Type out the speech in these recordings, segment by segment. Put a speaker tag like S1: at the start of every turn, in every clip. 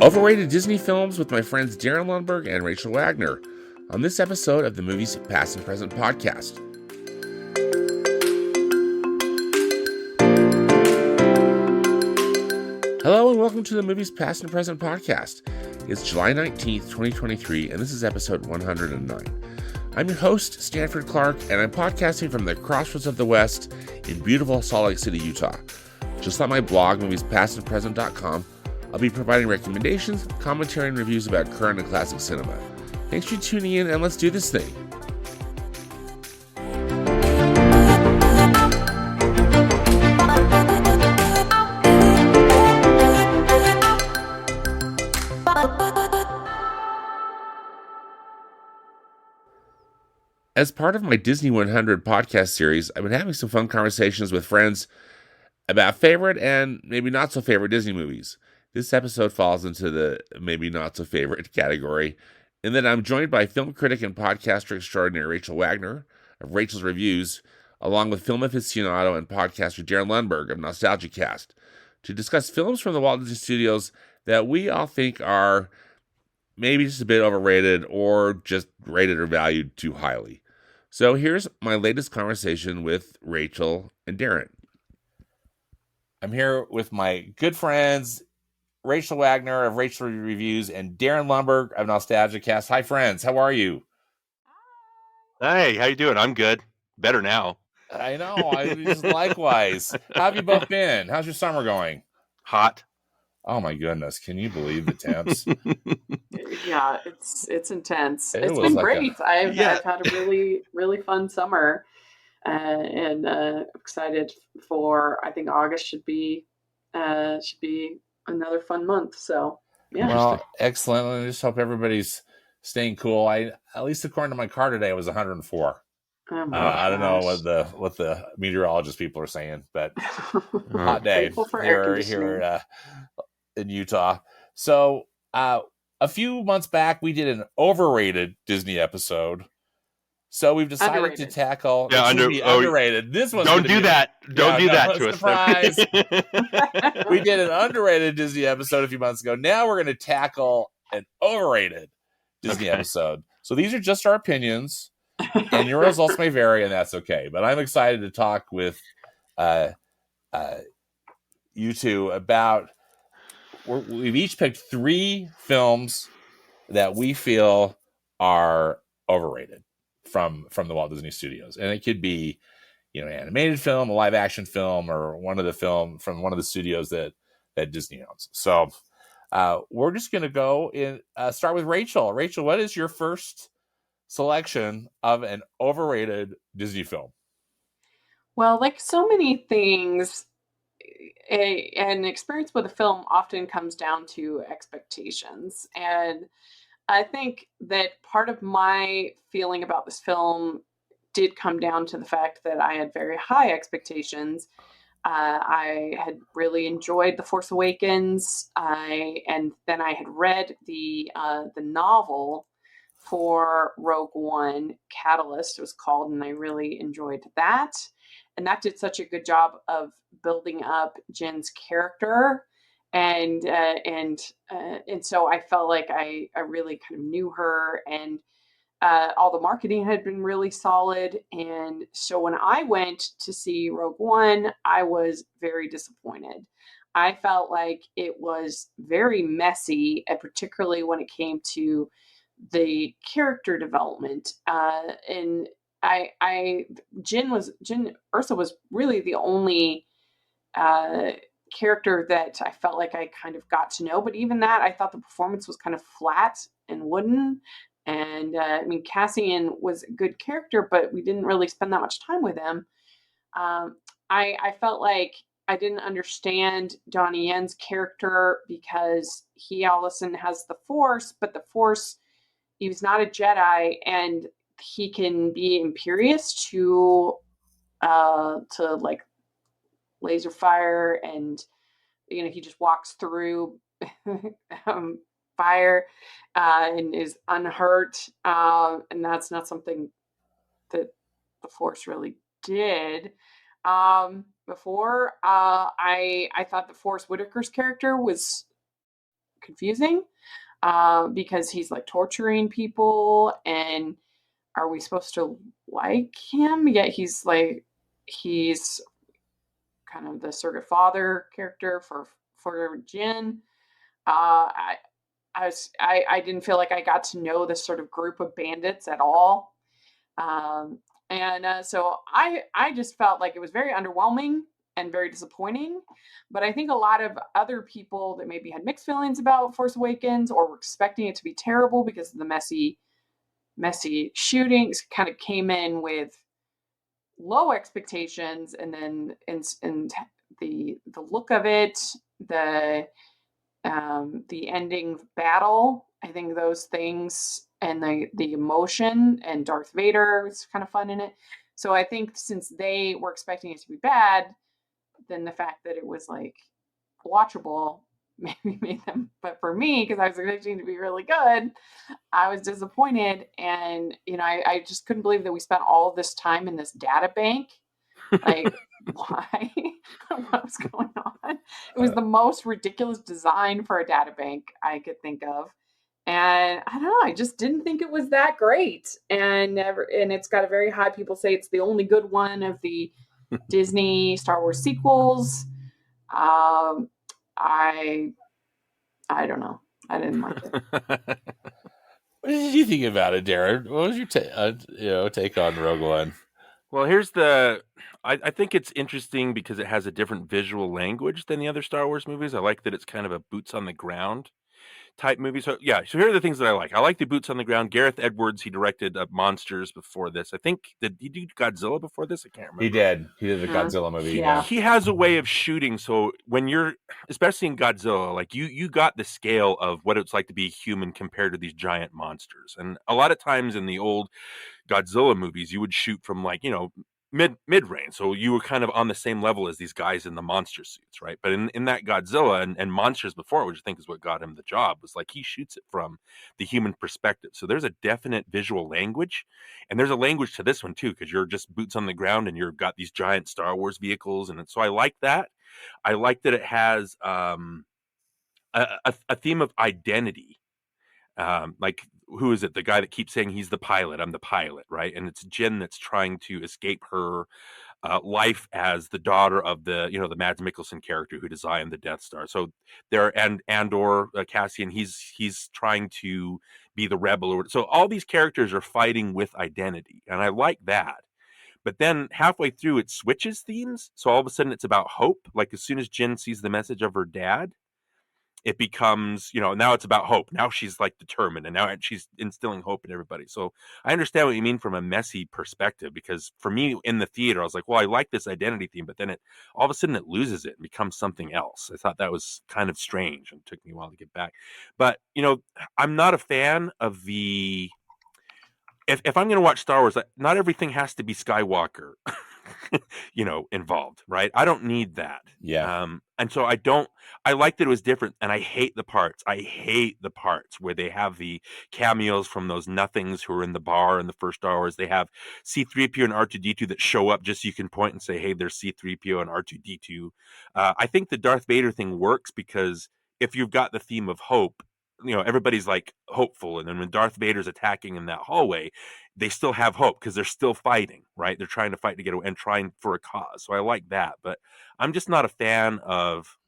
S1: Overrated Disney films with my friends Darin Lundberg and Rachel Wagner on this episode of the Movies Past and Present podcast. Hello and welcome to the Movies Past and Present podcast. It's July 19th, 2023, and this is episode 109. I'm your host, Stanford Clark, and I'm podcasting from the crossroads of the West in beautiful Salt Lake City, Utah. Just like my blog, moviespastandpresent.com, I'll be providing recommendations, commentary, and reviews about current and classic cinema. Thanks for tuning in, and let's do this thing. As part of my Disney 100 podcast series, I've been having some fun conversations with friends about favorite and maybe not so favorite Disney movies. This episode falls into the maybe not so favorite category, in that I'm joined by film critic and podcaster extraordinaire Rachel Wagner of Rachel's Reviews, along with film aficionado and podcaster Darin Lundberg of NostalgiaCast, to discuss films from the Walt Disney Studios that we all think are maybe just a bit overrated or just rated or valued too highly. So here's my latest conversation with Rachel and Darin. I'm here with my good friends, Rachel Wagner of Rachel's Reviews and Darin Lundberg of NostalgiaCast. Hi, friends. How are you?
S2: Hey, how you doing? I'm good. Better now.
S1: I know. Likewise. How have you both been? How's your summer going?
S2: Hot.
S1: Oh my goodness! Can you believe the temps?
S3: Yeah, it's intense. It's
S1: was
S3: been
S1: like
S3: Great. I've had a really fun summer, and excited for. I think August should be another fun month. So yeah.
S1: Well, excellent. I just hope everybody's staying cool. At least according to my car today, it was 104. I don't know what the meteorologist people are saying, but hot day here in Utah. So a few months back, we did an overrated Disney episode. So we've decided to tackle underrated. This one's
S2: don't do that. Don't do that to
S1: us. We did an underrated Disney episode a few months ago. Now we're going to tackle an overrated Disney episode. So these are just our opinions, and your results may vary, and that's okay. But I'm excited to talk with you two about. We've each picked 3 films that we feel are overrated from the Walt Disney Studios, and it could be, an animated film, a live action film, or one of the film from one of the studios that Disney owns. So we're just going to go and start with Rachel. Rachel, what is your first selection of an overrated Disney film?
S3: Well, like so many things, an experience with a film often comes down to expectations. And I think that part of my feeling about this film did come down to the fact that I had very high expectations. I had really enjoyed The Force Awakens, and then I had read the novel for Rogue One, Catalyst it was called, and I really enjoyed that. And that did such a good job of building up Jen's character, and so I felt like I really kind of knew her, and all the marketing had been really solid. And so when I went to see Rogue One, I was very disappointed. I felt like it was very messy, and particularly when it came to the character development. And Ursa was really the only character that I felt like I kind of got to know. But even that, I thought the performance was kind of flat and wooden. And Cassian was a good character, but we didn't really spend that much time with him. I felt like I didn't understand Donnie Yen's character because he all of a sudden has the Force, but the Force, he was not a Jedi, and he can be imperious to like laser fire, and he just walks through fire and is unhurt, and that's not something that the Force really did. before. I thought that Forrest Whitaker's character was confusing because he's like torturing people, and are we supposed to like him? Yet he's kind of the surrogate father character for Jin. I I didn't feel like I got to know this sort of group of bandits at all. And so I just felt like it was very underwhelming and very disappointing. But I think a lot of other people that maybe had mixed feelings about Force Awakens or were expecting it to be terrible because of the messy shootings kind of came in with low expectations, and then and the look of it, the ending battle. I think those things and the emotion and Darth Vader was kind of fun in it. So I think since they were expecting it to be bad, then the fact that it was like watchable maybe made them. But for me, because I was expecting it to be really good, I was disappointed. And I just couldn't believe that we spent all of this time in this data bank. Like, why? What was going on? It was the most ridiculous design for a data bank I could think of. And I don't know, I just didn't think it was that great. And it's got a very high, people say it's the only good one of the Disney Star Wars sequels. I don't know. I didn't like it.
S1: What did you think about it, Darin? What was your take on Rogue One?
S2: Well, I think it's interesting because it has a different visual language than the other Star Wars movies. I like that it's kind of a boots on the ground type movie. So yeah, so here are the things that I like. I like the boots on the ground. Gareth Edwards, he directed Monsters before this. I think, did he do Godzilla before this? I can't remember.
S1: He did. He did the Godzilla movie.
S3: Yeah.
S2: He has a way of shooting. So when you're, especially in Godzilla, like you got the scale of what it's like to be human compared to these giant monsters. And a lot of times in the old Godzilla movies, you would shoot from like, mid range. So you were kind of on the same level as these guys in the monster suits, right? But in that Godzilla and Monsters before, which I think is what got him the job, was like he shoots it from the human perspective. So there's a definite visual language, and there's a language to this one too, because you're just boots on the ground and you've got these giant Star Wars vehicles, and so I like that. I like that it has a theme of identity. Like, who is it? The guy that keeps saying he's the pilot. I'm the pilot, right? And it's Jin that's trying to escape her life as the daughter of the Mads Mikkelsen character who designed the Death Star. So there, and/or Cassian, he's trying to be the rebel. So all these characters are fighting with identity, and I like that. But then halfway through, it switches themes. So all of a sudden, it's about hope. Like as soon as Jin sees the message of her dad, it becomes, now it's about hope. Now she's like determined, and now she's instilling hope in everybody. So I understand what you mean from a messy perspective, because for me in the theater, I was like, well, I like this identity theme, but then all of a sudden it loses it and becomes something else. I thought that was kind of strange, and it took me a while to get back. But, I'm not a fan of if I'm going to watch Star Wars, not everything has to be Skywalker, involved, right? I don't need that.
S1: Yeah.
S2: And so I like that it was different, and I hate the parts where they have the cameos from those nothings who are in the bar in the first Star Wars. They have C-3PO and R2-D2 that show up just so you can point and say, hey, there's C-3PO and R2-D2. I think the Darth Vader thing works because if you've got the theme of hope, everybody's like hopeful, and then when Darth Vader's attacking in that hallway, they still have hope because they're still fighting, right? They're trying to fight to get away and trying for a cause. So I like that, but I'm just not a fan of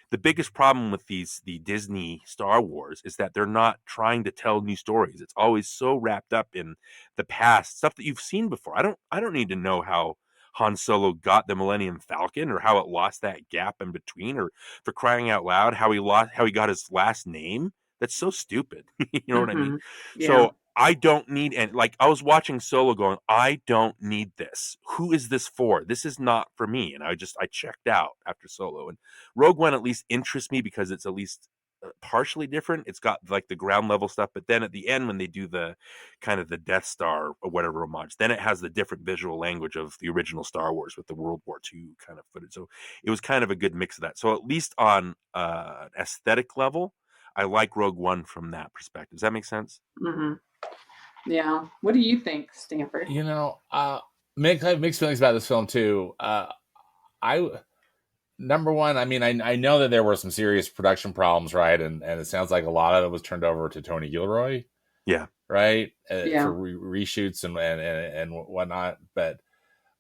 S2: the biggest problem with the Disney Star Wars is that they're not trying to tell new stories. It's always so wrapped up in the past, stuff that you've seen before. I don't need to know how Han Solo got the Millennium Falcon, or how it lost that gap in between, or for crying out loud, how he got his last name. That's so stupid. You know what I mean?
S3: Yeah.
S2: So I don't need, and like I was watching Solo going, I don't need this. Who is this for? This is not for me. And I checked out after Solo. And Rogue One at least interests me because it's at least partially different. It's got like the ground level stuff, but then at the end when they do the kind of the Death Star or whatever homage, then it has the different visual language of the original Star Wars with the World War II kind of footage. So it was kind of a good mix of that. So at least on an aesthetic level, I like Rogue One from that perspective. Does that make sense?
S3: Mm-hmm. Yeah. What do you think, Stanford?
S1: Mixed feelings about this film too. number one, I mean, I know that there were some serious production problems, right? And it sounds like a lot of it was turned over to Tony Gilroy,
S2: Yeah.
S1: right,
S3: Yeah.
S1: for reshoots and whatnot. But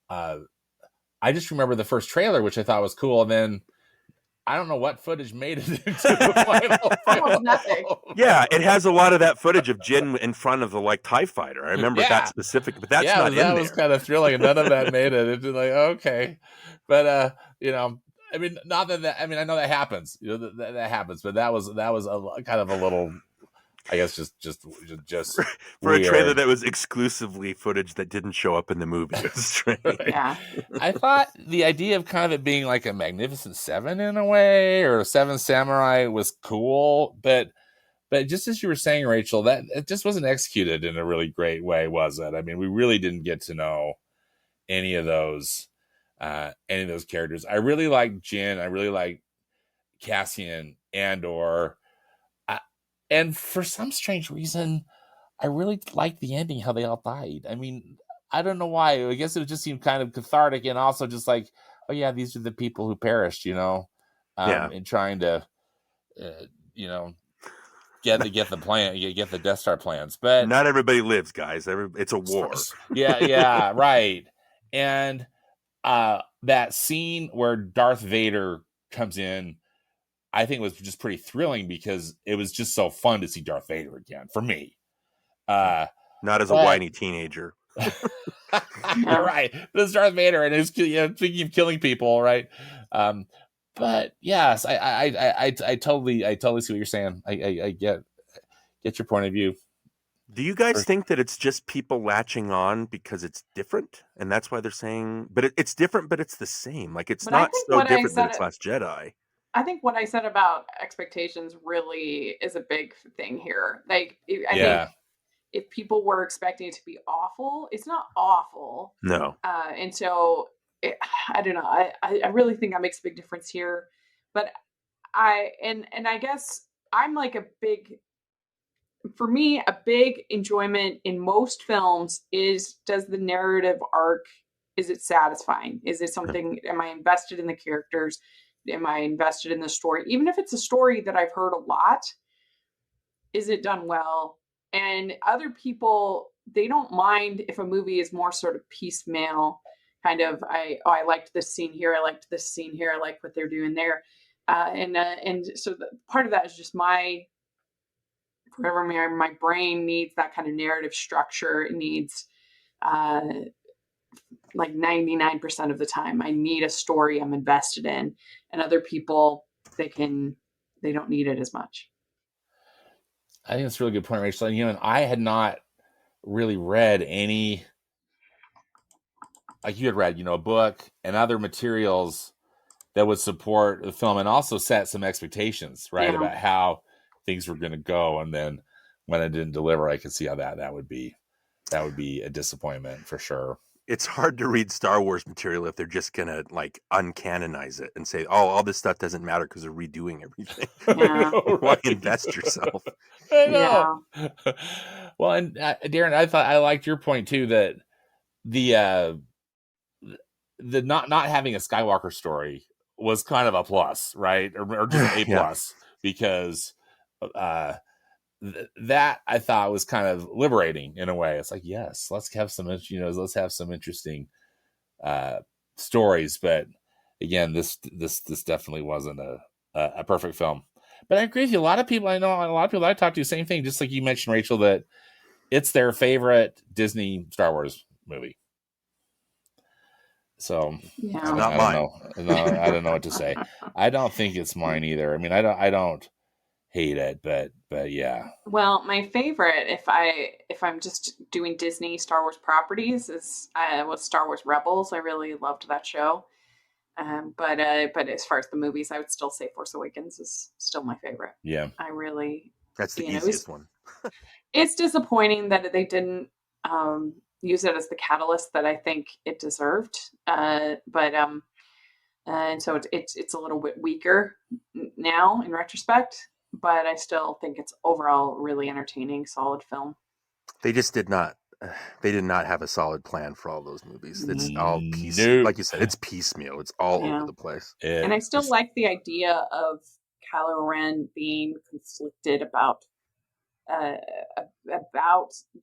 S1: I just remember the first trailer, which I thought was cool, and then I don't know what footage made it into the final
S3: Almost nothing.
S1: film.
S2: Yeah, it has a lot of that footage of Jin in front of the like TIE fighter. I remember that specific, but that's not in there.
S1: That was kind of thrilling, and none of that made it. It's like, okay, but I mean, not that I mean, I know that happens, that happens, but that was kind of a little, I guess, just
S2: for a trailer that was exclusively footage that didn't show up in the movie. It was strange.
S3: Yeah.
S1: I thought the idea of kind of it being like a Magnificent Seven in a way, or Seven Samurai, was cool, but just as you were saying, Rachel, that it just wasn't executed in a really great way, was it? I mean, we really didn't get to know any of those characters. I really like Jin. I really like Cassian, Andor. And for some strange reason, I really liked the ending, how they all died. I mean, I don't know why. I guess it just seemed kind of cathartic, and also just like, oh yeah, these are the people who perished, in trying to, get the plan, get the Death Star plans. But
S2: not everybody lives, guys. It's a war.
S1: Yeah, right. And that scene where Darth Vader comes in, I think was just pretty thrilling because it was just so fun to see Darth Vader again for me.
S2: Not as a whiny teenager.
S1: Right. This Darth Vader, and he's thinking of killing people, right? But yes, I totally see what you're saying. I get your point of view.
S2: Do you guys think that it's just people latching on because it's different, and that's why they're saying? But it's different, but it's the same. Like it's not so different that it's Last Jedi.
S3: I think what I said about expectations really is a big thing here. Like, I think if people were expecting it to be awful, it's not awful.
S2: No.
S3: And so I don't know. I really think that makes a big difference here. But I guess I'm like for me, a big enjoyment in most films is, does the narrative arc, is it satisfying? Is it something, am I invested in the characters? Am I invested in the story? Even if it's a story that I've heard a lot, is it done well? And other people, they don't mind if a movie is more sort of piecemeal, kind of, I liked this scene here, I liked this scene here, I like what they're doing there. And so part of that is just my brain needs that kind of narrative structure. It needs like 99% of the time, I need a story I'm invested in, and other people, they don't need it as much.
S1: I think that's a really good point, Rachel. And I had not really read any, like you had read, a book and other materials that would support the film and also set some expectations, right, about how things were going to go. And then when it didn't deliver, I could see how that would be a disappointment for sure.
S2: It's hard to read Star Wars material if they're just going to like uncanonize it and say, oh, all this stuff doesn't matter because they're redoing everything.
S3: Yeah.
S2: Why invest yourself?
S1: I know. Yeah. Well, and Darin, I liked your point too, that the not having a Skywalker story was kind of a plus, right? Or just a plus, because that I thought was kind of liberating in a way. It's like, yes, let's have some interesting stories. But again, this definitely wasn't a perfect film. But I agree with you. A lot of people I talk to, same thing, just like you mentioned, Rachel, that it's their favorite Disney Star Wars movie. So
S2: it's not mine.
S1: No, I don't know what to say. I don't think it's mine either. I mean, I don't hate it, but yeah.
S3: Well, my favorite, if I'm just doing Disney Star Wars properties, was Star Wars Rebels. I really loved that show. But as far as the movies, I would still say Force Awakens is still my favorite.
S1: Yeah,
S2: that's the easiest one.
S3: It's disappointing that they didn't use it as the catalyst that I think it deserved. And so it's a little bit weaker now in retrospect, but I still think it's overall really entertaining, solid film.
S2: They just did not
S4: they did not have a solid plan for all those movies. It's all
S1: Nope.
S4: like you said, it's piecemeal. It's all over the place.
S3: And I still like the idea of Kylo Ren being conflicted about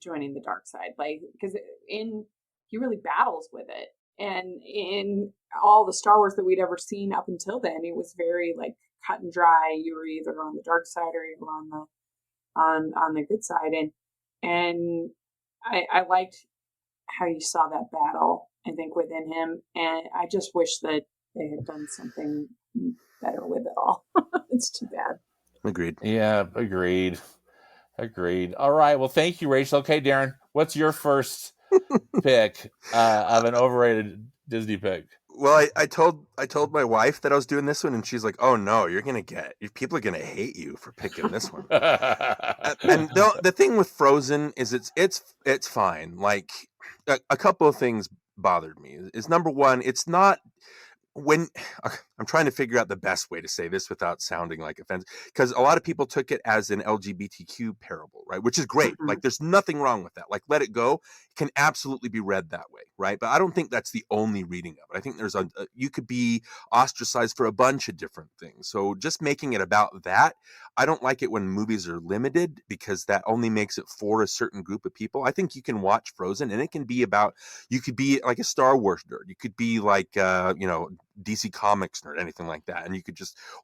S3: joining the dark side, like because he really battles with it, and in all the Star Wars that we'd ever seen up until then, it was very like cut and dry. You were either on the dark side or you were on the good side, and I liked how you saw that battle, I think, within him, and I just wish that they had done something better with it all. It's too bad.
S4: Agreed.
S1: Yeah, agreed. All right. Well, thank you, Rachel. Okay, Darin, what's your first pick of an overrated Disney pick?
S4: Well, I told my wife that I was doing this one, and she's like, "Oh no, people are gonna hate you for picking this one." And the thing with Frozen is it's fine. Like a couple of things bothered me. Is number one, it's not when I'm trying to figure out the best way to say this without sounding like offensive, because a lot of people took it as an LGBTQ parable, right? Which is great.
S3: Mhm.
S4: Like, there's nothing wrong with that. Like, Let It Go can absolutely be read that way, right? But I don't think that's the only reading of it. I think there's you could be ostracized for a bunch of different things. So just making it about that, I don't like it when movies are limited, because that only makes it for a certain group of people. I think you can watch Frozen and it can be about, you could be like a Star Wars nerd. You could be like, DC Comics nerd, anything like that. And you could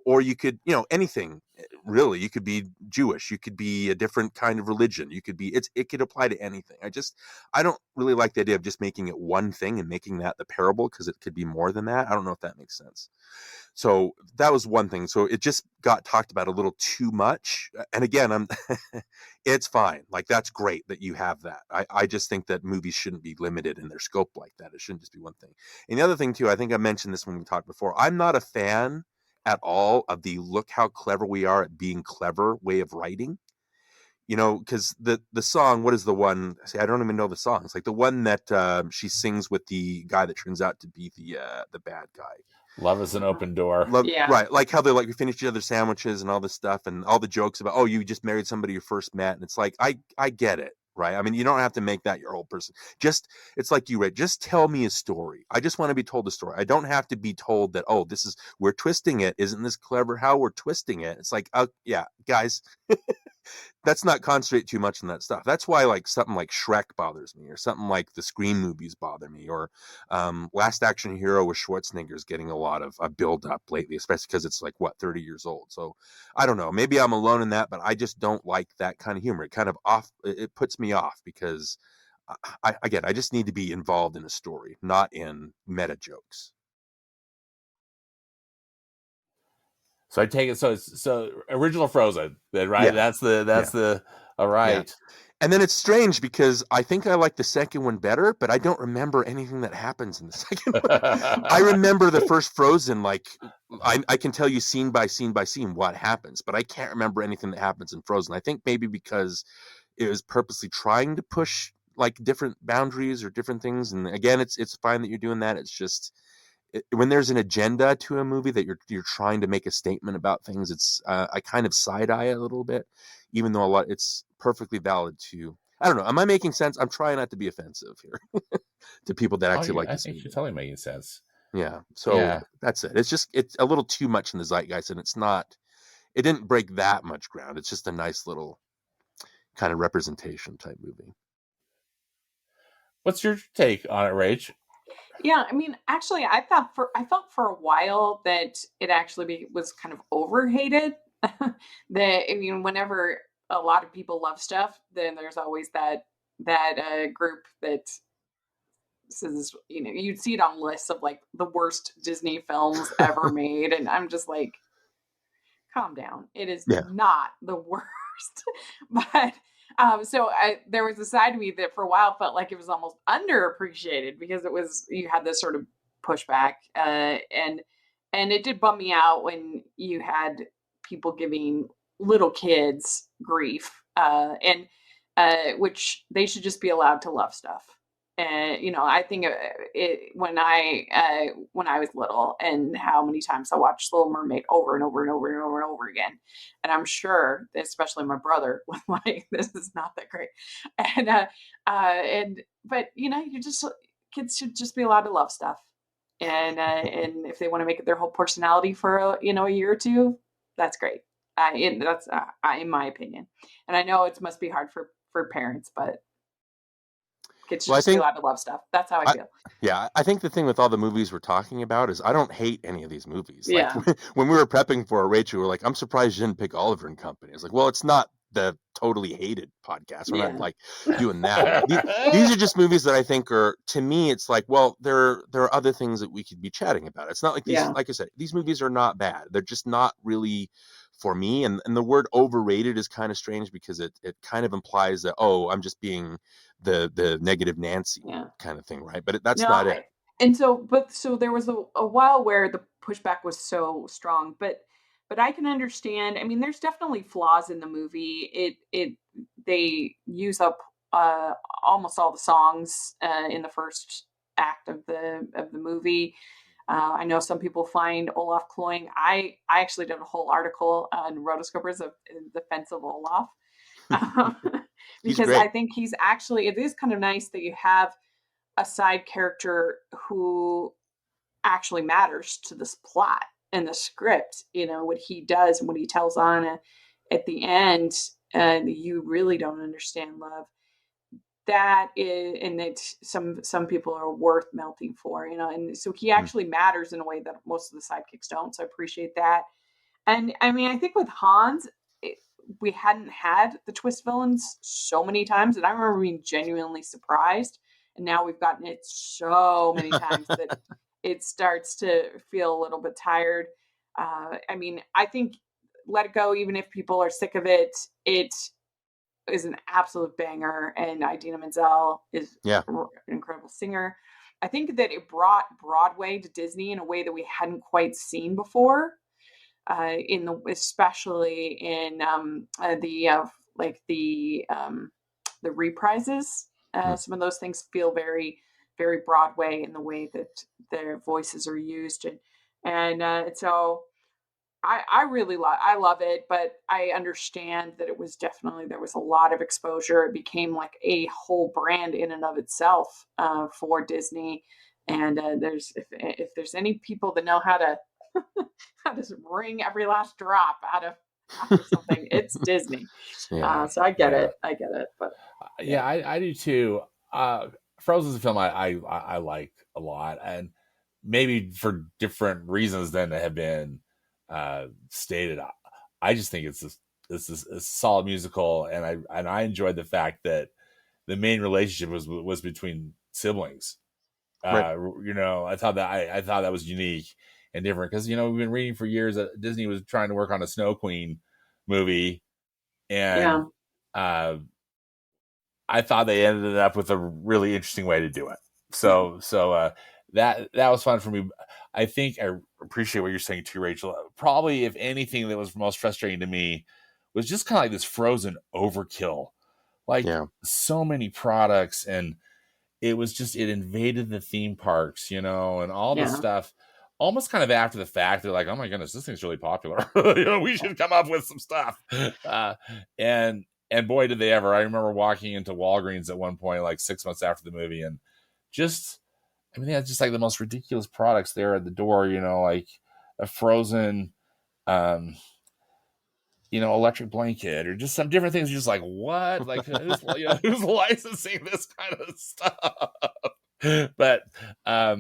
S4: or you could, anything really. You could be Jewish. You could be a different kind of religion. You could be, it could apply to anything. I don't really like the idea of just making it one thing and making that the parable, because it could be more than that. I don't know if that makes sense. So that was one thing. So it just got talked about a little too much. And again, it's fine. Like, that's great that you have that. I just think that movies shouldn't be limited in their scope like that. It shouldn't just be one thing. And the other thing too, I think I mentioned this when we talked before, I'm not a fan at all of the look how clever we are at being clever way of writing. Because the song, what is the one? See, I don't even know the song. It's like the one that she sings with the guy that turns out to be the bad guy.
S1: Love is an open door.
S3: Yeah.
S4: Right. Like how they we finished each other's sandwiches and all this stuff, and all the jokes about, oh, you just married somebody you first met. And it's like, I get it. Right. I mean, you don't have to make that your whole person. It's like you read, just tell me a story. I just want to be told a story. I don't have to be told that, oh, we're twisting it. Isn't this clever how we're twisting it? It's like, yeah, guys, let's not concentrate too much on that stuff. That's why like something like Shrek bothers me, or something like the Scream movies bother me, or Last Action Hero with Schwarzenegger is getting a lot of a build up lately, especially because it's like 30 years old. So I don't know, maybe I'm alone in that, but I just don't like that kind of humor. It kind of it puts me off, because I just need to be involved in a story, not in meta jokes.
S1: So I take it. So original Frozen, then, right?
S4: Yeah.
S1: That's the all right.
S4: Yeah. And then it's strange, because I think I like the second one better, but I don't remember anything that happens in the second one. I remember the first Frozen, like I can tell you scene by scene by scene what happens, but I can't remember anything that happens in Frozen. I think maybe because it was purposely trying to push like different boundaries or different things. And again, it's fine that you're doing that. It's just, when there's an agenda to a movie that you're trying to make a statement about things, it's I kind of side eye a little bit, even though it's perfectly valid to. I don't know. Am I making sense? I'm trying not to be offensive here to people that actually like
S1: I
S4: this
S1: think
S4: movie.
S1: you're totally making sense.
S4: Yeah. So that's it. It's a little too much in the zeitgeist, and it didn't break that much ground. It's just a nice little kind of representation type movie.
S1: What's your take on it, Rach?
S3: Yeah, I mean, actually, I felt for a while that it actually was kind of overhated. Whenever a lot of people love stuff, then there's always that group that says, you'd see it on lists of like the worst Disney films ever made, and I'm just like, calm down. It is not the worst, but. There was a side of me that for a while felt like it was almost underappreciated, because you had this sort of pushback, and it did bum me out when you had people giving little kids grief, and which they should just be allowed to love stuff. And I think it when I was little, and how many times I watched Little Mermaid over and over and over and over and over again, and I'm sure, especially my brother, was like, "This is not that great," and and but you just kids should just be allowed to love stuff, and if they want to make it their whole personality for a year or two, that's great. That's in my opinion, and I know it must be hard for parents, but kids should
S4: Well, I
S3: just be
S4: think
S3: allowed to love stuff. That's how I
S4: I
S3: feel.
S4: yeah, I think the thing with all the movies we're talking about is I don't hate any of these movies. Like
S3: Yeah.
S4: when we were prepping for Rachel, we were like, I'm surprised you didn't pick Oliver and Company. It's like, well, it's not the totally hated podcast. We're not
S3: Yeah.
S4: like doing that. These are just movies that I think are, to me, it's like, well, there are other things that we could be chatting about. It's not like these,
S3: Yeah.
S4: like I said, these movies are not bad. They're just not really for me. And the word overrated is kind of strange because it kind of implies that, oh, I'm just being the negative Nancy
S3: Yeah.
S4: kind of thing, right? But that's
S3: No,
S4: not it.
S3: so there was a while where the pushback was so strong, but I can understand. I mean, there's definitely flaws in the movie. They use up almost all the songs in the first act of the movie. I know some people find Olaf cloying. I actually did a whole article on Rotoscopers in defense of Olaf.
S4: He's
S3: Because I
S4: great.
S3: think it is kind of nice that you have a side character who actually matters to this plot and the script. What he does and what he tells Anna at the end, and you really don't understand love. That is, and it's some people are worth melting for, and so he
S4: Mm.
S3: actually matters in a way that most of the sidekicks don't. So I appreciate that. And I mean, I think with Hans, we hadn't had the twist villains so many times, and I remember being genuinely surprised. And now we've gotten it so many times that it starts to feel a little bit tired. I mean, I think Let It Go, even if people are sick of it, it is an absolute banger, and Idina Menzel is
S4: Yeah.
S3: an incredible singer. I think that it brought Broadway to Disney in a way that we hadn't quite seen before, especially in the reprises.
S4: Mm.
S3: Some of those things feel very, very Broadway in the way that their voices are used, and so I really love it, but I understand that there was a lot of exposure. It became like a whole brand in and of itself for Disney. And if there's any people that know how to how to wring every last drop out of something, it's Disney.
S4: Yeah.
S3: So I get
S1: Yeah.
S3: it. I get it. But
S1: Yeah, I do too. Frozen's a film I like a lot, and maybe for different reasons than have been stated. I just think this is a solid musical, and I enjoyed the fact that the main relationship was between siblings.
S4: Right.
S1: I thought that was unique and different because we've been reading for years that Disney was trying to work on a Snow Queen movie,
S3: yeah,
S1: and I thought they ended up with a really interesting way to do it. So that was fun for me. I think I appreciate what you're saying too, Rachel. Probably, if anything, that was most frustrating to me was just kind of like this Frozen overkill, like
S4: Yeah.
S1: so many products, and it invaded the theme parks, and all this
S3: yeah.
S1: stuff. Almost kind of after the fact, they're like, "Oh my goodness, this thing's really popular. We should come up with some stuff." And boy, did they ever! I remember walking into Walgreens at one point, like 6 months after the movie, and they had just like the most ridiculous products there at the door. Like a Frozen, electric blanket, or just some different things. You're just like, what? Like, who's licensing this kind of stuff? But I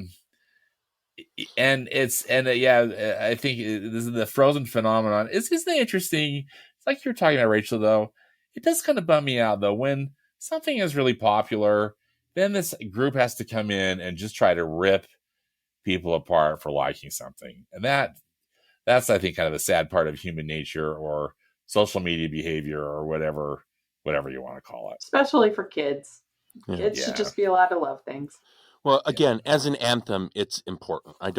S1: think this is the Frozen phenomenon. Isn't it interesting? It's like you're talking about, Rachel, though. It does kind of bum me out, though, when something is really popular, then this group has to come in and just try to rip people apart for liking something. And that's, I think, kind of the sad part of human nature or social media behavior or whatever you want to call it.
S3: Especially for kids.
S4: Yeah.
S3: Kids should just be allowed to love things.
S4: Well, again, as an anthem, it's important. Of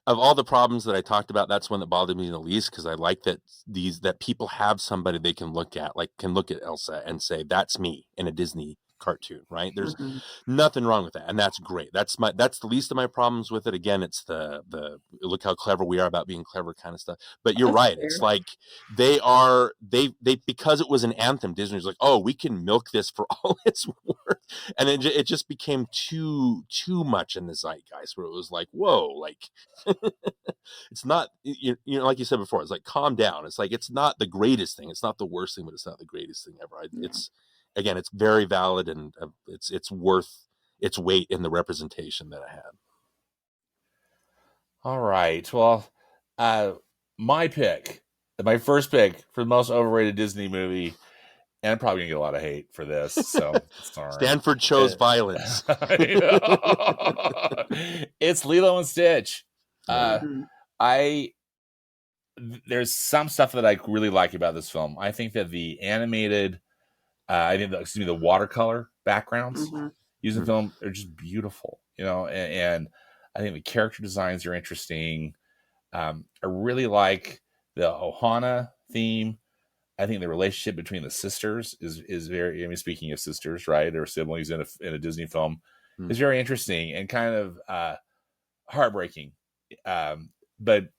S4: all the problems that I talked about, that's one that bothered me the least because I like that people have somebody they can look at, like can look at Elsa and say, that's me in a Disney
S2: cartoon, right? There's
S3: Mhm.
S2: nothing wrong with that, and that's great. That's the least of my problems with it. Again, it's the look how clever we are about being clever kind of stuff. But you're
S3: That's
S2: right.
S3: fair.
S2: It's like they because it was an anthem. Disney was like, oh, we can milk this for all it's worth, and it just became too much in the zeitgeist where it was like, whoa, like it's not like you said before. It's like calm down. It's like it's not the greatest thing. It's not the worst thing, but it's not the greatest thing ever. It's again, it's very valid, and it's worth its weight in the representation that it had.
S1: All right. Well, my first pick for the most overrated Disney movie, and I'm probably gonna get a lot of hate for this. So sorry.
S2: Stanford chose violence.
S1: It's Lilo and Stitch.
S3: Mhm.
S1: There's some stuff that I really like about this film. I think that the animated, the watercolor backgrounds
S3: Mhm.
S1: used in film are just beautiful, and I think the character designs are interesting. I really like the Ohana theme. I think the relationship between the sisters is very, speaking of sisters, right, or siblings in a Disney film, is very interesting and kind of heartbreaking. But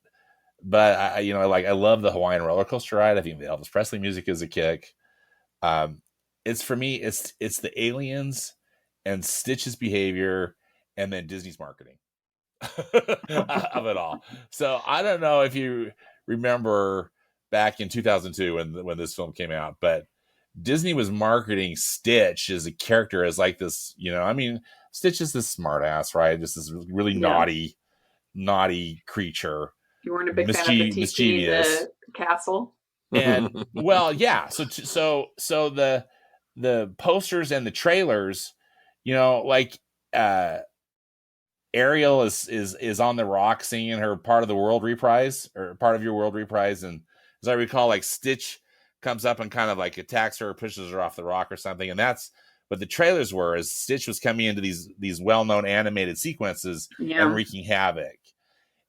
S1: I love the Hawaiian roller coaster ride. I think the Elvis Presley music is a kick. It's for me, it's the aliens and Stitch's behavior, and then Disney's marketing of it all. So I don't know if you remember back in 2002 when this film came out, but Disney was marketing Stitch as a character as like this, Stitch is this smart ass, right? Just this really naughty creature.
S3: You weren't a big fan of the teaching in the castle?
S1: And well, yeah. So the posters and the trailers, Ariel is on the rock singing her part of the world reprise, or part of your world reprise, and as I recall, like Stitch comes up and kind of like attacks her or pushes her off the rock or something, and that's what the trailers were, as Stitch was coming into these well-known animated sequences and wreaking havoc.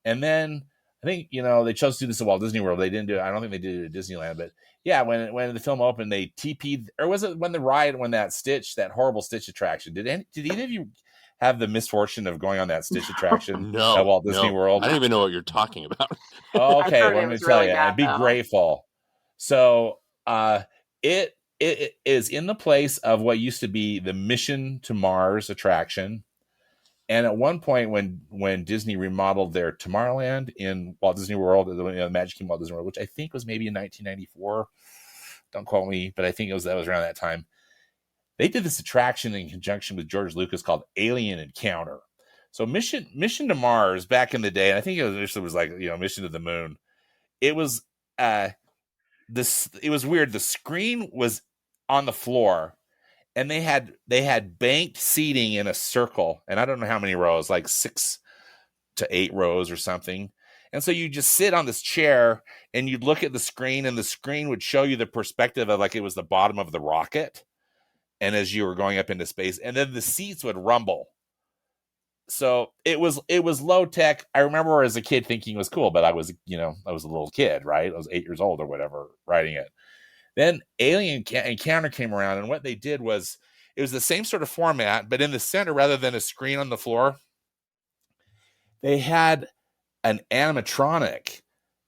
S1: And then I think they chose to do this at Walt Disney World. They didn't do it. I don't think they did it at Disneyland, but yeah, when the film opened, they TP'd, or was it when that horrible Stitch attraction? Did either of you have the misfortune of going on that Stitch attraction at Walt Disney World?
S2: I don't even know what you're talking about.
S1: Okay, well, let me tell you, and be grateful. So it is in the place of what used to be the Mission to Mars attraction. And at one point, when Disney remodeled their Tomorrowland in Walt Disney World, the Magic Kingdom Walt Disney World, which I think was maybe in 1994, don't quote me, but I think that was around that time. They did this attraction in conjunction with George Lucas called Alien Encounter. So Mission to Mars back in the day, and I think it was like Mission to the Moon. It was it was weird. The screen was on the floor, and they had banked seating in a circle, and I don't know how many rows, like 6 to 8 rows or something. And so you just sit on this chair and you'd look at the screen, and the screen would show you the perspective of like it was the bottom of the rocket, and as you were going up into space, and then the seats would rumble. So it was low tech. I remember as a kid thinking it was cool, but I was a little kid, right? I was 8 years old or whatever riding it. Then Alien Encounter came around, and what they did was it was the same sort of format, but in the center, rather than a screen on the floor, they had an animatronic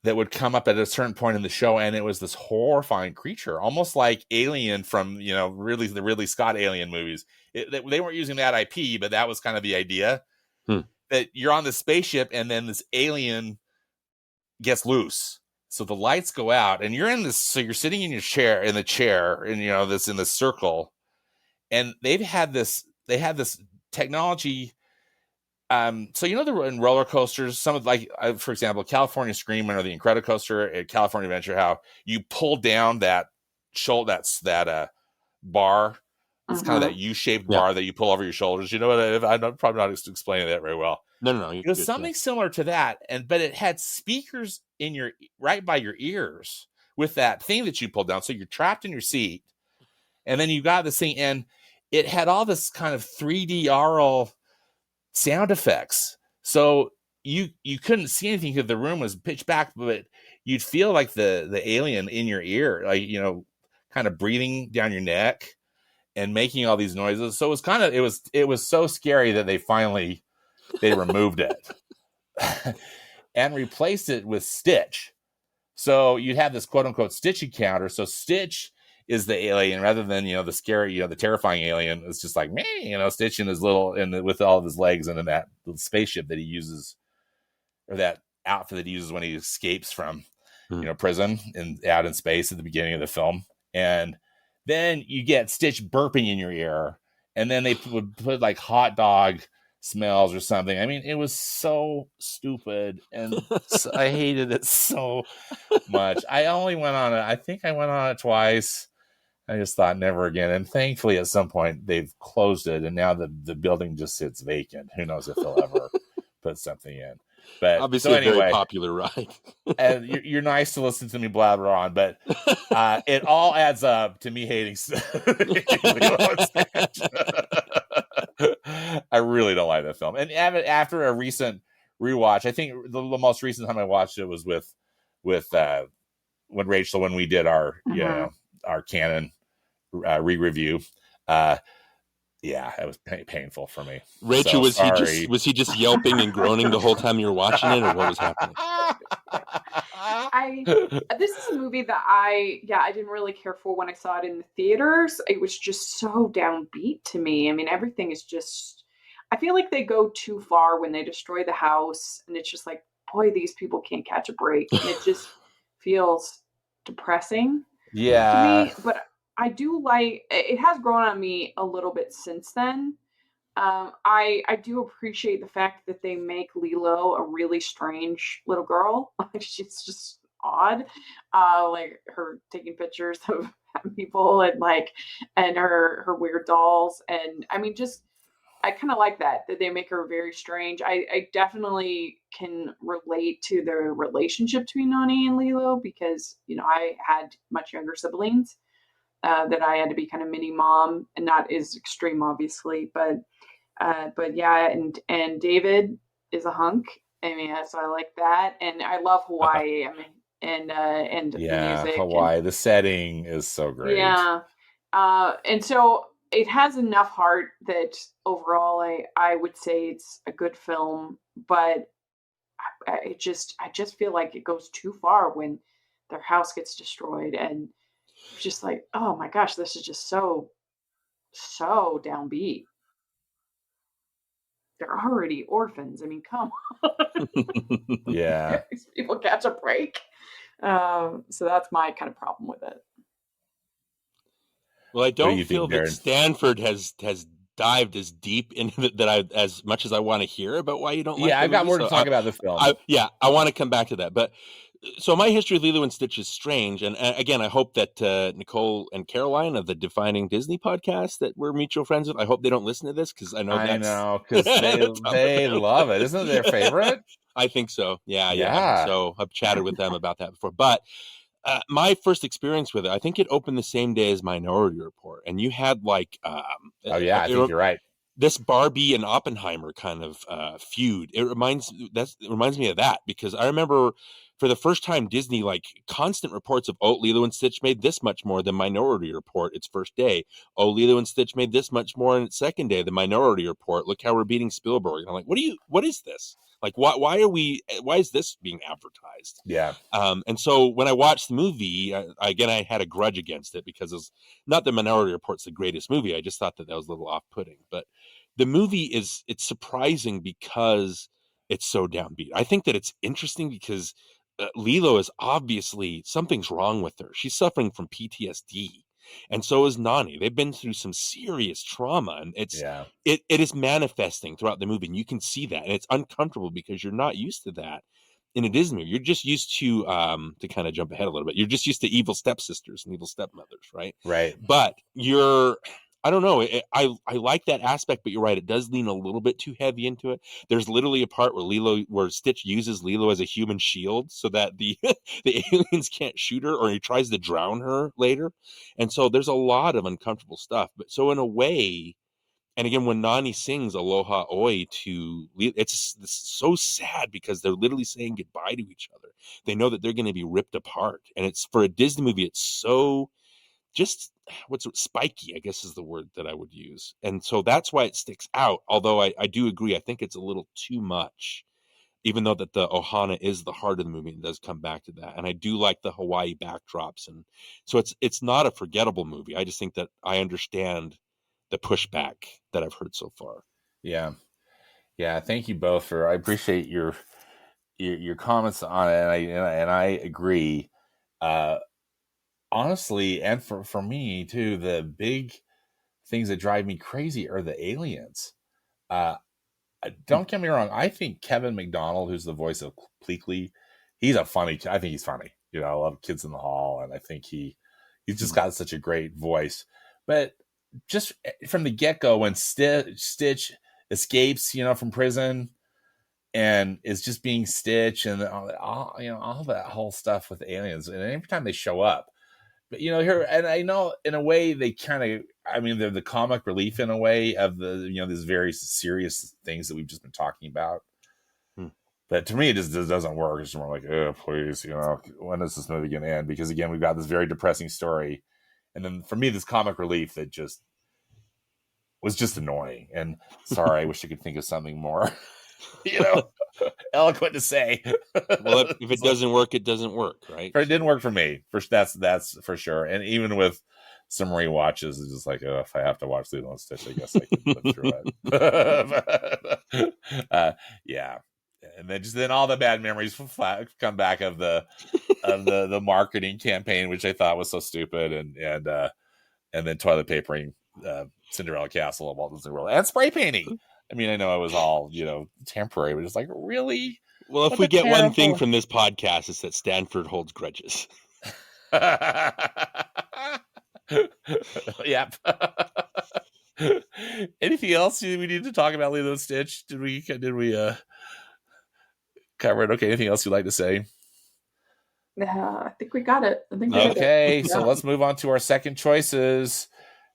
S1: that would come up at a certain point in the show, and it was this horrifying creature, almost like Alien from really the Ridley Scott Alien movies. They weren't using that IP, but that was kind of the idea, that you're on the spaceship, and then this alien gets loose. So the lights go out, and you're in this. So you're sitting in the chair, and this in this circle, and they had this technology. So in roller coasters, some of for example, California Screaming or the Incredicoaster at California Adventure, how you pull down that bar. It's kind of that U-shaped bar that you pull over your shoulders. You know what? I'm probably not explaining that very well.
S2: No.
S1: It was something similar to that, but it had speakers in right by your ears with that thing that you pulled down. So you're trapped in your seat, and then you got this thing, and it had all this kind of 3D aural sound effects. So you couldn't see anything because the room was pitch black, but you'd feel like the alien in your ear, like kind of breathing down your neck. and making all these noises. So it was so scary that they removed it and replaced it with Stitch. So you'd have this quote unquote Stitch encounter. So Stitch is the alien rather than, the scary, the terrifying alien. It's just like, me, Stitch in his little, with all of his legs and in that little spaceship that he uses, or that outfit that he uses when he escapes from, prison and out in space at the beginning of the film. And then you get Stitch burping in your ear, and then they would put like hot dog smells or something. I mean, it was so stupid, and I hated it so much. I think I went on it twice. I just thought never again. And thankfully at some point they've closed it, and now the building just sits vacant. Who knows if they'll ever put something in. But
S4: obviously
S1: so anyway,
S4: a very popular ride.
S1: And you're nice to listen to me blabber on, but it all adds up to me hating I really don't like that film. And after a recent rewatch, I think the most recent time I watched it was with when we did our our canon re-review. Yeah, it was painful for me.
S4: Rachel, was he just yelping and groaning the whole time you were watching it, or what was happening?
S3: This is a movie that I didn't really care for when I saw it in the theaters. It was just so downbeat to me. I mean, everything is just, I feel like they go too far when they destroy the house, and it's just like, boy, these people can't catch a break. And it just feels depressing to me. But I do like, it has grown on me a little bit since then. I do appreciate the fact that they make Lilo a really strange little girl. She's just odd. Like her taking pictures of people and her weird dolls. And I mean, I kind of like that they make her very strange. I definitely can relate to the relationship between Nani and Lilo because, I had much younger siblings that I had to be kind of mini mom, and not as extreme, obviously, but yeah, and David is a hunk. I mean, so I like that, and I love Hawaii. I mean, and the music.
S1: Hawaii. The setting is so great.
S3: Yeah, and so it has enough heart that overall, I would say it's a good film, but I just feel like it goes too far when their house gets destroyed, and just like, oh my gosh, this is just so downbeat. They're already orphans. I mean, come on.
S1: Yeah.
S3: These people catch a break. So that's my kind of problem with it.
S4: Well, I don't feel that Stanford has dived as deep into that as much as I want to hear about why you don't like.
S1: Yeah, I've got more to talk about the film.
S4: I want to come back to that, but. So my history of Lilo and Stitch is strange, and again, I hope that Nicole and Caroline of the Defining Disney podcast that we're mutual friends with, I hope they don't listen to this because I know
S1: because they love it. Isn't it their favorite?
S4: I think so. Yeah. So I've chatted with them about that before, but my first experience with it, I think it opened the same day as Minority Report, and you had like,
S1: I think you're right.
S4: This Barbie and Oppenheimer kind of feud. It reminds me of that because I remember. For the first time, Disney, constant reports of, Lilo and Stitch made this much more than Minority Report its first day. Lilo and Stitch made this much more in its second day than Minority Report. Look how we're beating Spielberg. And I'm like, what is this? Like, why is this being advertised?
S1: Yeah.
S4: And so when I watched the movie, I had a grudge against it because it's not that Minority Report's the greatest movie. I just thought that was a little off-putting. But the movie it's surprising because it's so downbeat. I think that it's interesting because Lilo is obviously something's wrong with her. She's suffering from PTSD, and so is Nani. They've been through some serious trauma, and it is manifesting throughout the movie, and you can see that, and it's uncomfortable because you're not used to that in a Disney movie. You're just used to kind of jump ahead a little bit. You're just used to evil stepsisters and evil stepmothers, right?
S1: Right.
S4: But I don't know. I like that aspect, but you're right. It does lean a little bit too heavy into it. There's literally a part where Stitch uses Lilo as a human shield so that the aliens can't shoot her, or he tries to drown her later. And so there's a lot of uncomfortable stuff. But so in a way, and again, when Nani sings Aloha Oi to Lilo, it's so sad because they're literally saying goodbye to each other. They know that they're going to be ripped apart. And it's for a Disney movie, it's so just
S2: what's it, spiky, I guess is the word that I would use. And so that's why it sticks out. Although I do agree, I think it's a little too much. Even though that the Ohana is the heart of the movie, it does come back to that. And I do like the Hawaii backdrops. And so it's not a forgettable movie. I just think that I understand the pushback that I've heard so far.
S1: Yeah. Yeah. Thank you both for, I appreciate your comments on it. And I agree. Honestly, and for me too, the big things that drive me crazy are the aliens. Don't get me wrong. I think Kevin McDonald, who's the voice of Pleakley, I think he's funny. You know, I love Kids in the Hall, and I think he's just got such a great voice. But just from the get-go, when Stitch escapes, from prison and is just being Stitch, and all that whole stuff with aliens, and every time they show up, but here, and I know in a way they kind of, they're the comic relief in a way of the, these very serious things that we've just been talking about. But to me, it just doesn't work. It's more like, oh, please, when is this movie going to end? Because again, we've got this very depressing story. And then for me, this comic relief that just was just annoying. And sorry, I wish I could think of something more, eloquent to say.
S2: Well, if it doesn't work, it doesn't work, right?
S1: But it didn't work for me. That's for sure. And even with some rewatches, it's just like, if I have to watch Lilo and Stitch, I guess I can live through it. Yeah. And then all the bad memories come back of the marketing campaign, which I thought was so stupid, and then toilet papering Cinderella Castle of Walt Disney World and spray painting. I know it was all temporary, but it's like, really.
S2: Well, if we get one thing from this podcast, it's that Stanford holds grudges.
S1: Yep. Anything else we need to talk about Lilo and Stitch? Did we cover it? Okay. Anything else you'd like to say?
S3: I think we got it.
S1: Okay, so let's move on to our second choices.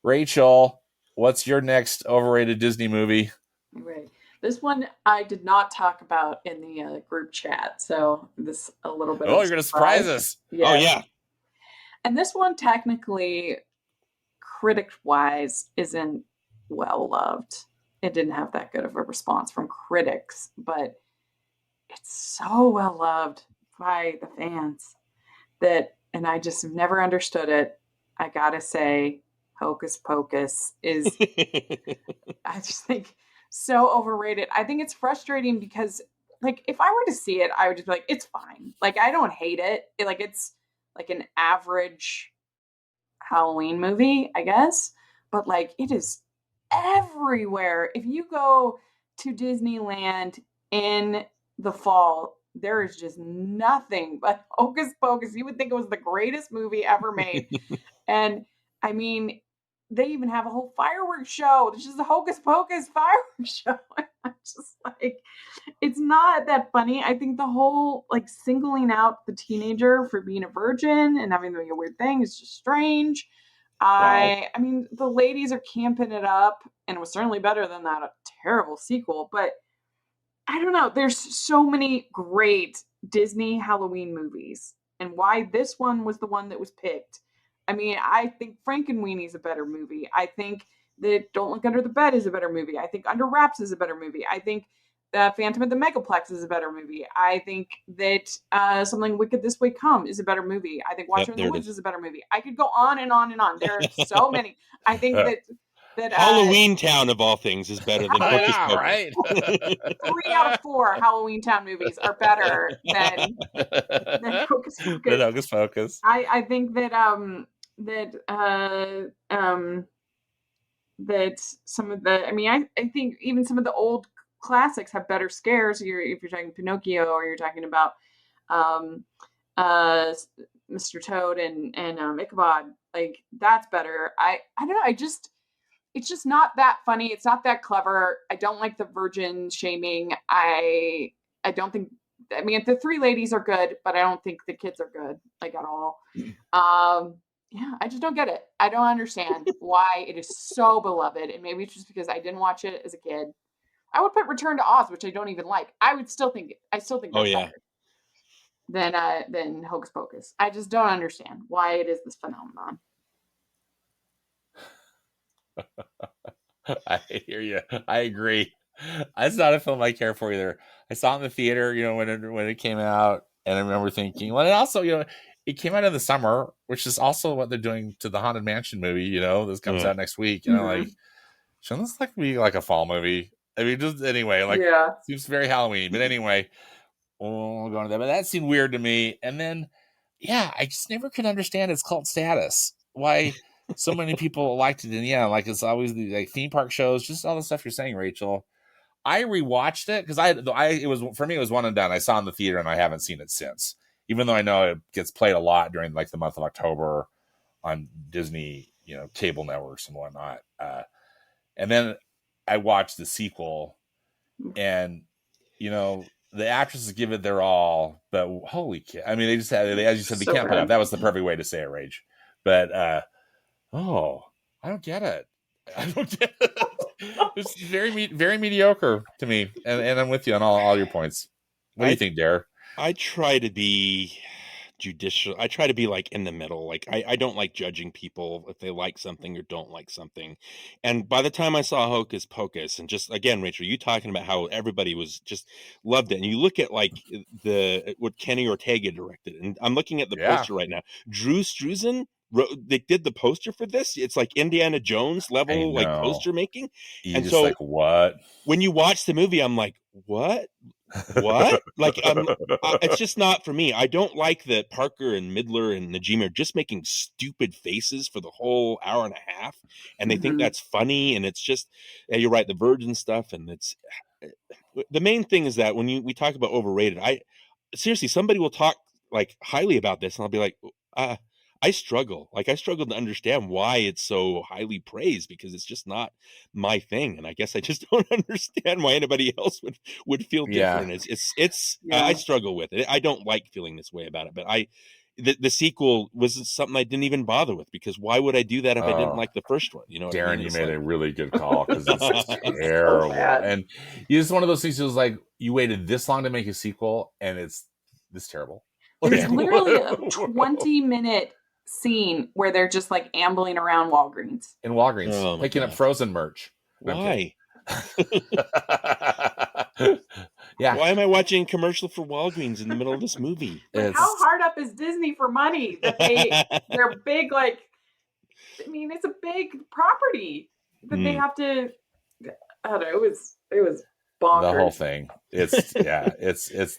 S1: Rachel, what's your next overrated Disney movie?
S3: Right. This one I did not talk about in the group chat, so this a little bit.
S1: Oh, you're going to surprise us.
S3: Yeah.
S2: Oh, yeah.
S3: And this one, technically, critic-wise, isn't well-loved. It didn't have that good of a response from critics, but it's so well-loved by the fans and I just never understood it. I gotta say, Hocus Pocus is, I just think, so overrated. I think it's frustrating because, if I were to see it, I would just be like, it's fine. I don't hate it. It's like an average Halloween movie, I guess. But it is everywhere. If you go to Disneyland in the fall, there is just nothing but Hocus Pocus. You would think it was the greatest movie ever made. And they even have a whole fireworks show. It's just a Hocus Pocus fireworks show. I'm just it's not that funny. I think the whole singling out the teenager for being a virgin and having a weird thing is just strange. Wow. The ladies are camping it up, and it was certainly better than that terrible sequel. But I don't know. There's so many great Disney Halloween movies, and why this one was the one that was picked. I think Frankenweenie's a better movie. I think that Don't Look Under the Bed is a better movie. I think Under Wraps is a better movie. I think Phantom of the Megaplex is a better movie. I think that Something Wicked This Way Come is a better movie. I think Watcher in the Woods is a better movie. I could go on and on and on. There are so many. I think that
S2: Halloween Town of all things is better than Hocus Pocus.
S1: Right?
S3: 3 out of 4 Halloween Town movies are better than Hocus
S1: Pocus.
S3: I think that that some of the I think even some of the old classics have better scares. If you're talking Pinocchio, or you're talking about Mr. Toad and Ichabod, that's better. I don't know. It's just not that funny. It's not that clever. I don't like the virgin shaming. I don't think. The 3 ladies are good, but I don't think the kids are good at all. Yeah, I just don't get it. I don't understand why it is so beloved, and maybe it's just because I didn't watch it as a kid. I would put Return to Oz, which I don't even like. I still think that's better than Hocus Pocus. I just don't understand why it is this phenomenon.
S1: I hear you. I agree. It's not a film I care for either. I saw it in the theater, when it came out, and I remember thinking, well, and also, it came out in the summer, which is also what they're doing to the Haunted Mansion movie. This comes out next week, like, shouldn't this be like a fall movie? I mean, just anyway, like, seems very Halloween. But anyway, we'll go into that. But that seemed weird to me. And then, I just never could understand its cult status. Why so many people liked it. And like, it's always the like theme park shows, just all the stuff you're saying, Rachel. I rewatched it because it was, for me, it was one and done. I saw it in the theater and I haven't seen it since, even though I know it gets played a lot during like the month of October on Disney, cable networks and whatnot. And then I watched the sequel, and the actresses give it their all, but holy cow! I mean, they just had, as you said, they can't put up. That was the perfect way to say it, Rage. But I don't get it. I don't get it. It's very, very mediocre to me, and I'm with you on all your points. What do you think, Dar?
S2: I try to be judicial. I try to be like in the middle. Like I don't like judging people if they like something or don't like something. And by the time I saw Hocus Pocus, and just again, Rachel, you talking about how everybody was just loved it, and you look at like what Kenny Ortega directed, and I'm looking at the poster right now. Drew Struzan. They did the poster for this. It's like Indiana Jones level, like poster making.
S1: And just so, like, what?
S2: When you watch the movie, I'm like, what? Like, it's just not for me. I don't like that Parker and Midler and Najimy are just making stupid faces for the whole hour and a half, and they think that's funny. And it's just, you're right, the virgin stuff. And it's the main thing is that when we talk about overrated, seriously, somebody will talk like highly about this, and I'll be like, I struggle to understand why it's so highly praised, because it's just not my thing. And I guess I just don't understand why anybody else would feel different. It's I struggle with it. I don't like feeling this way about it, but the sequel was something I didn't even bother with, because why would I do that if I didn't like the first one? You know,
S1: Darin, you made a really good call, because it's terrible. And it's one of those things. It was like, you waited this long to make a sequel, and it's this terrible.
S3: There's literally a 20-minute scene where they're just like ambling around Walgreens.
S1: Picking up Frozen merch.
S2: Why? Why am I watching a commercial for Walgreens in the middle of this movie?
S3: How hard up is Disney for money that they're big? Like, I mean, it's a big property that they have to. I don't know. It was bonkers.
S1: The whole thing.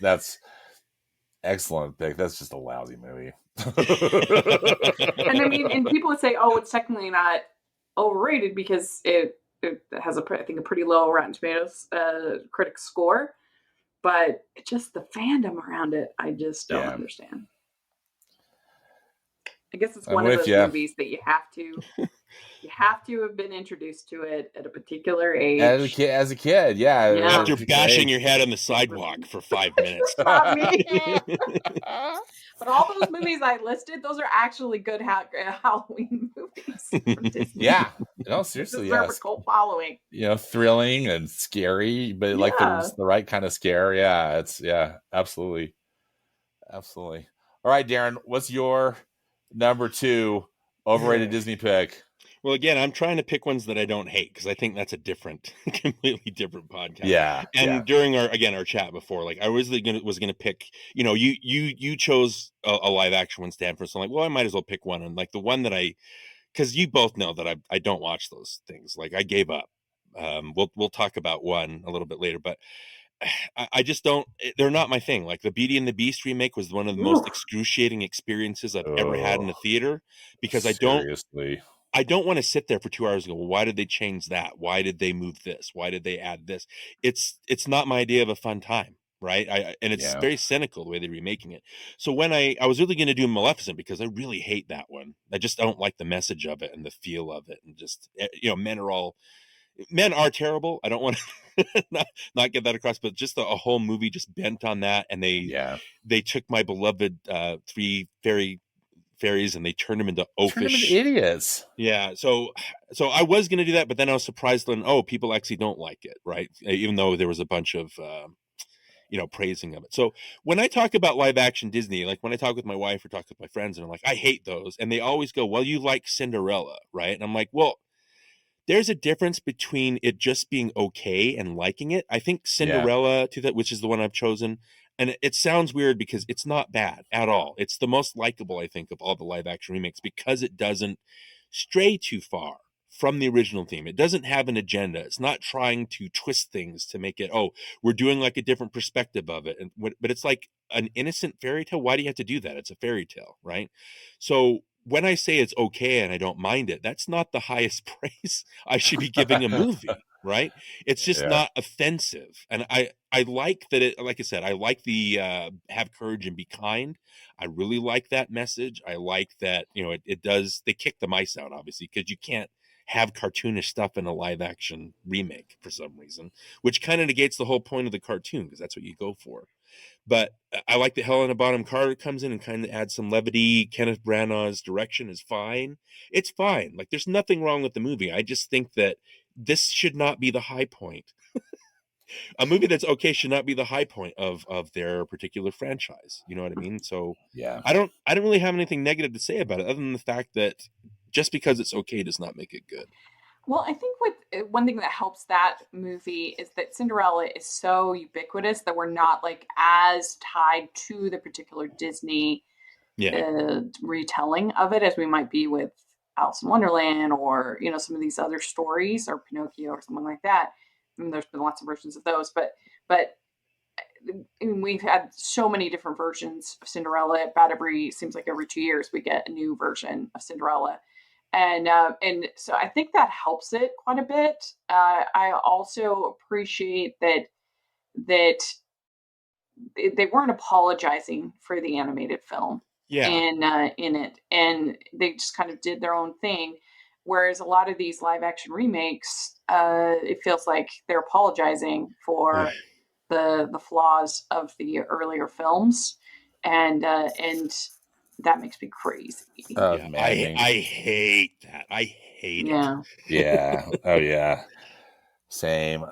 S1: That's excellent pick. That's just a lousy movie.
S3: And I mean, and people would say, "Oh, it's technically not overrated because it has I think a pretty low Rotten Tomatoes critic score," but just the fandom around it, I just don't understand. I guess it's one of those movies that you have to have been introduced to it at a particular age.
S1: As a kid,
S2: After bashing your head on the sidewalk for 5 minutes.
S3: Not me. But all those movies I listed, those are actually good Halloween movies from Disney.
S1: Yeah. No, seriously,
S3: deserve a cult following.
S1: Thrilling and scary, but like the right kind of scare. Yeah, absolutely. Absolutely. All right, Darin, what's your number 2 overrated Disney pick?
S2: Well, again, I'm trying to pick ones that I don't hate, because I think that's a completely different podcast.
S1: Yeah.
S2: And during our chat before, like, I was gonna pick. You chose a live action one, Stanford. So I'm like, well, I might as well pick one. And like the one that because you both know that I don't watch those things. Like, I gave up. We'll talk about one a little bit later, but I just don't. They're not my thing. Like, the Beauty and the Beast remake was one of the most excruciating experiences I've ever had in the theater, because I don't want to sit there for 2 hours and go, well, why did they change that? Why did they move this? Why did they add this? It's not my idea of a fun time, right? And it's very cynical the way they're remaking it. So when I was really going to do Maleficent, because I really hate that one. I don't like the message of it and the feel of it, and just, men are terrible. I don't want to not get that across, but just a whole movie just bent on that. And they took my beloved 3 fairies and they turned them into oafish
S1: idiots.
S2: Yeah. So I was going to do that, but then I was surprised when, people actually don't like it. Right. Even though there was a bunch of, praising of it. So when I talk about live action Disney, like when I talk with my wife or talk with my friends, and I'm like, I hate those. And they always go, well, you like Cinderella. Right. And I'm like, well, there's a difference between it just being okay and liking it. I think Cinderella, which is the one I've chosen, and it sounds weird because it's not bad at all. It's the most likable, I think, of all the live action remakes because it doesn't stray too far from the original theme. It doesn't have an agenda. It's not trying to twist things to make it, oh, we're doing like a different perspective of it. But it's like an innocent fairy tale. Why do you have to do that? It's a fairy tale, right? So when I say it's okay and I don't mind it, that's not the highest praise I should be giving a movie, right? It's just not offensive. And I like that it, like I said, I like the have courage and be kind. I really like that message. I like that, it does, they kick the mice out, obviously, because you can't have cartoonish stuff in a live action remake for some reason, which kind of negates the whole point of the cartoon because that's what you go for. But I like that Helena Bonham Carter comes in and kind of adds some levity. Kenneth Branagh's direction is fine. It's fine. Like, there's nothing wrong with the movie. I just think that this should not be the high point. A movie that's okay should not be the high point of their particular franchise. You know what I mean? So I don't really have anything negative to say about it other than the fact that just because it's okay does not make it good.
S3: Well, I think one thing that helps that movie is that Cinderella is so ubiquitous that we're not like as tied to the particular Disney retelling of it as we might be with Alice in Wonderland or, some of these other stories or Pinocchio or something like that. And there's been lots of versions of those, but we've had so many different versions of Cinderella. Seems like every 2 years we get a new version of Cinderella. And so I think that helps it quite a bit. I also appreciate that they weren't apologizing for the animated film in it, and they just kind of did their own thing. Whereas a lot of these live action remakes, it feels like they're apologizing for the flaws of the earlier films, and that makes me crazy.
S2: I hate that. I hate it.
S1: Yeah. Oh, yeah. Same.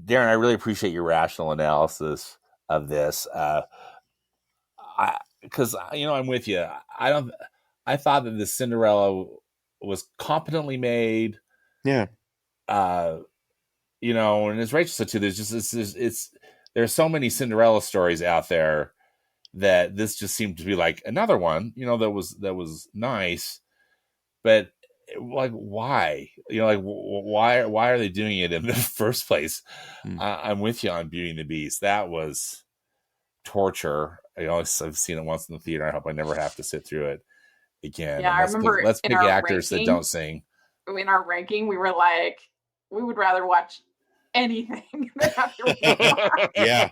S1: Darin, I really appreciate your rational analysis of this. Because, I'm with you. I thought that the Cinderella was competently made.
S2: Yeah.
S1: And as Rachel said too, there's so many Cinderella stories out there that this just seemed to be like another one, that was nice, but like, why? Why are they doing it in the first place? I'm with you on Beauty and the Beast. That was torture. I've seen it once in the theater. I hope I never have to sit through it again.
S3: Yeah, I remember.
S1: Let's pick actors that don't sing.
S3: In our ranking, we were like, we would rather watch anything than have to rewatch.
S2: Yeah.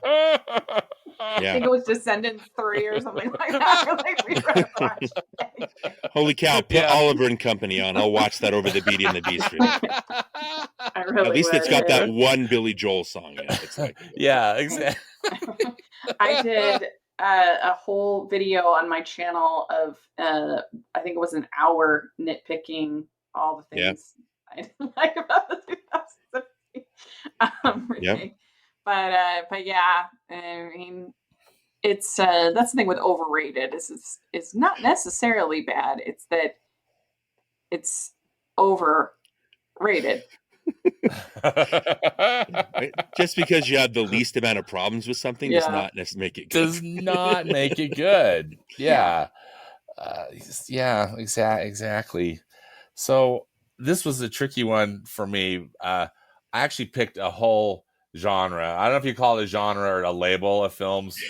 S3: I think it was Descendants 3 or something like that. Like, we'd rather watch anything.
S2: Holy cow! Put Oliver and Company on. I'll watch that over the Beauty and the Beast.
S3: Really
S2: At least it's got that one Billy Joel song in it. It's like,
S1: exactly.
S3: I did a whole video on my channel of I think it was an hour nitpicking all the things I didn't like about the 2017 remake. But yeah, I mean, it's that's the thing with overrated is not necessarily bad. It's that it's overrated.
S2: Just because you have the least amount of problems with something does not necessarily make it good.
S1: Does not make it good. Yeah. Exactly. So this was a tricky one for me. I actually picked a whole genre. I don't know if you call it a genre or a label of films,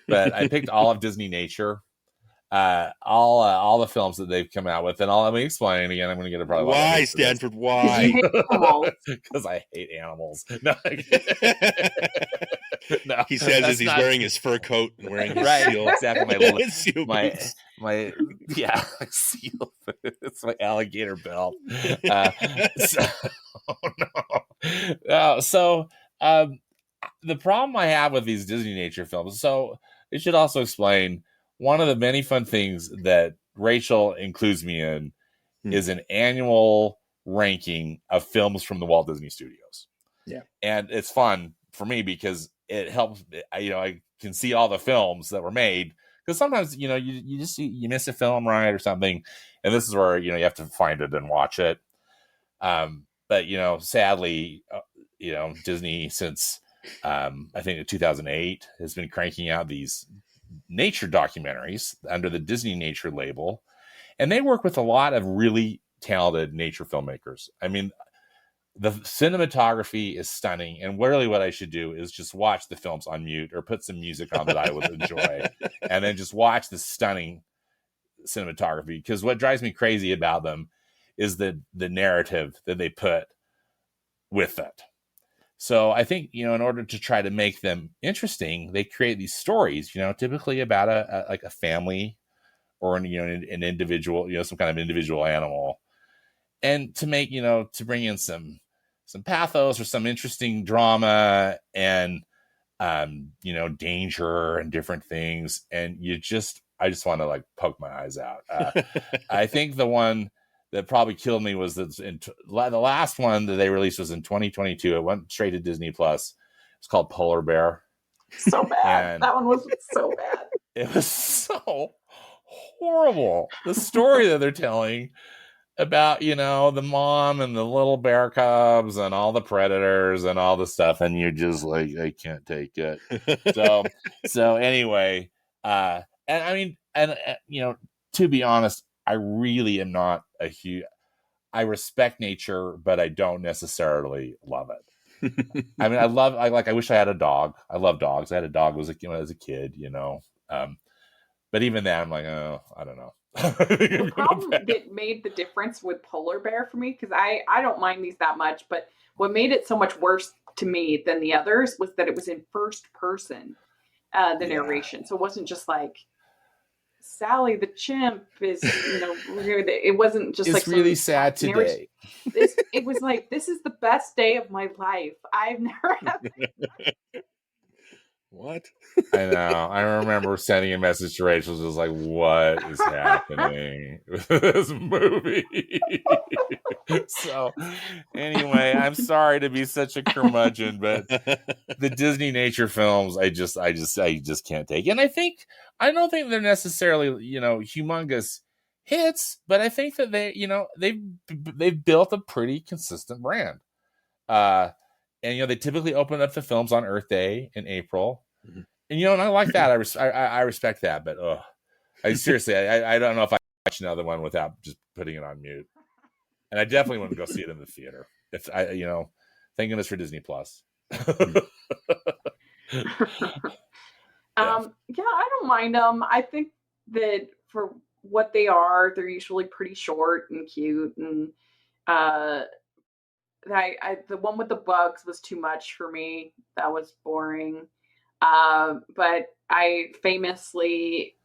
S1: but I picked all of Disney Nature. All the films that they've come out with, and let me explain again. I'm going to get a problem.
S2: Why, Stanford? Why?
S1: Because I hate animals. No.
S2: No, he says as he's wearing his fur coat and wearing his seal.
S1: Exactly.
S2: Seal
S1: my seal. It's my alligator belt. So the problem I have with these Disney Nature films. So it should also explain. One of the many fun things that Rachel includes me in is an annual ranking of films from the Walt Disney Studios.
S2: Yeah.
S1: And it's fun for me because it helps, I can see all the films that were made. Because sometimes, you miss a film, right, or something. And this is where, you have to find it and watch it. but sadly, Disney since I think in 2008 has been cranking out these nature documentaries under the Disney Nature label, and they work with a lot of really talented nature filmmakers. I mean, the cinematography is stunning, and really what I should do is just watch the films on mute or put some music on that I would enjoy, and then just watch the stunning cinematography, because what drives me crazy about them is the narrative that they put with it. So I think, in order to try to make them interesting, they create these stories, typically about a family or an individual, some kind of individual animal, and to make, to bring in some pathos or some interesting drama and, danger and different things. And I just want to like poke my eyes out. I think the one that probably killed me was the last one that they released was in 2022. It went straight to Disney Plus. It's called Polar Bear.
S3: So bad. That one was so bad.
S1: It was so horrible. The story that they're telling about, the mom and the little bear cubs and all the predators and all the stuff. And you're just like, I can't take it. So anyway, and I mean, and to be honest, I really am not I respect nature, but I don't necessarily love it. I mean, I wish I had a dog. I love dogs. I had a dog as a kid, but even then I'm like, oh, I don't know.
S3: The problem that made the difference with Polar Bear for me, because I don't mind these that much, but what made it so much worse to me than the others was that it was in first person, the narration. So it wasn't just like Sally the chimp is, it wasn't just
S1: it's really sad today.
S3: It was like, this is the best day of my life. I've never had
S4: What?
S1: I know. I remember sending a message to Rachel, just like, what is happening with this movie? So anyway, I'm sorry to be such a curmudgeon, but the Disney nature films, I just can't take. And I don't think they're necessarily, humongous hits, but I think that they've built a pretty consistent brand. And they typically open up the films on Earth Day in April, and and I like that. I respect that, but I seriously, I don't know if I watch another one without just putting it on mute. And I definitely want to go see it in the theater. If thank goodness for Disney Plus.
S3: Yeah, I don't mind them. I think that for what they are, they're usually pretty short and cute, and the one with the bugs was too much for me. That was boring. But I famously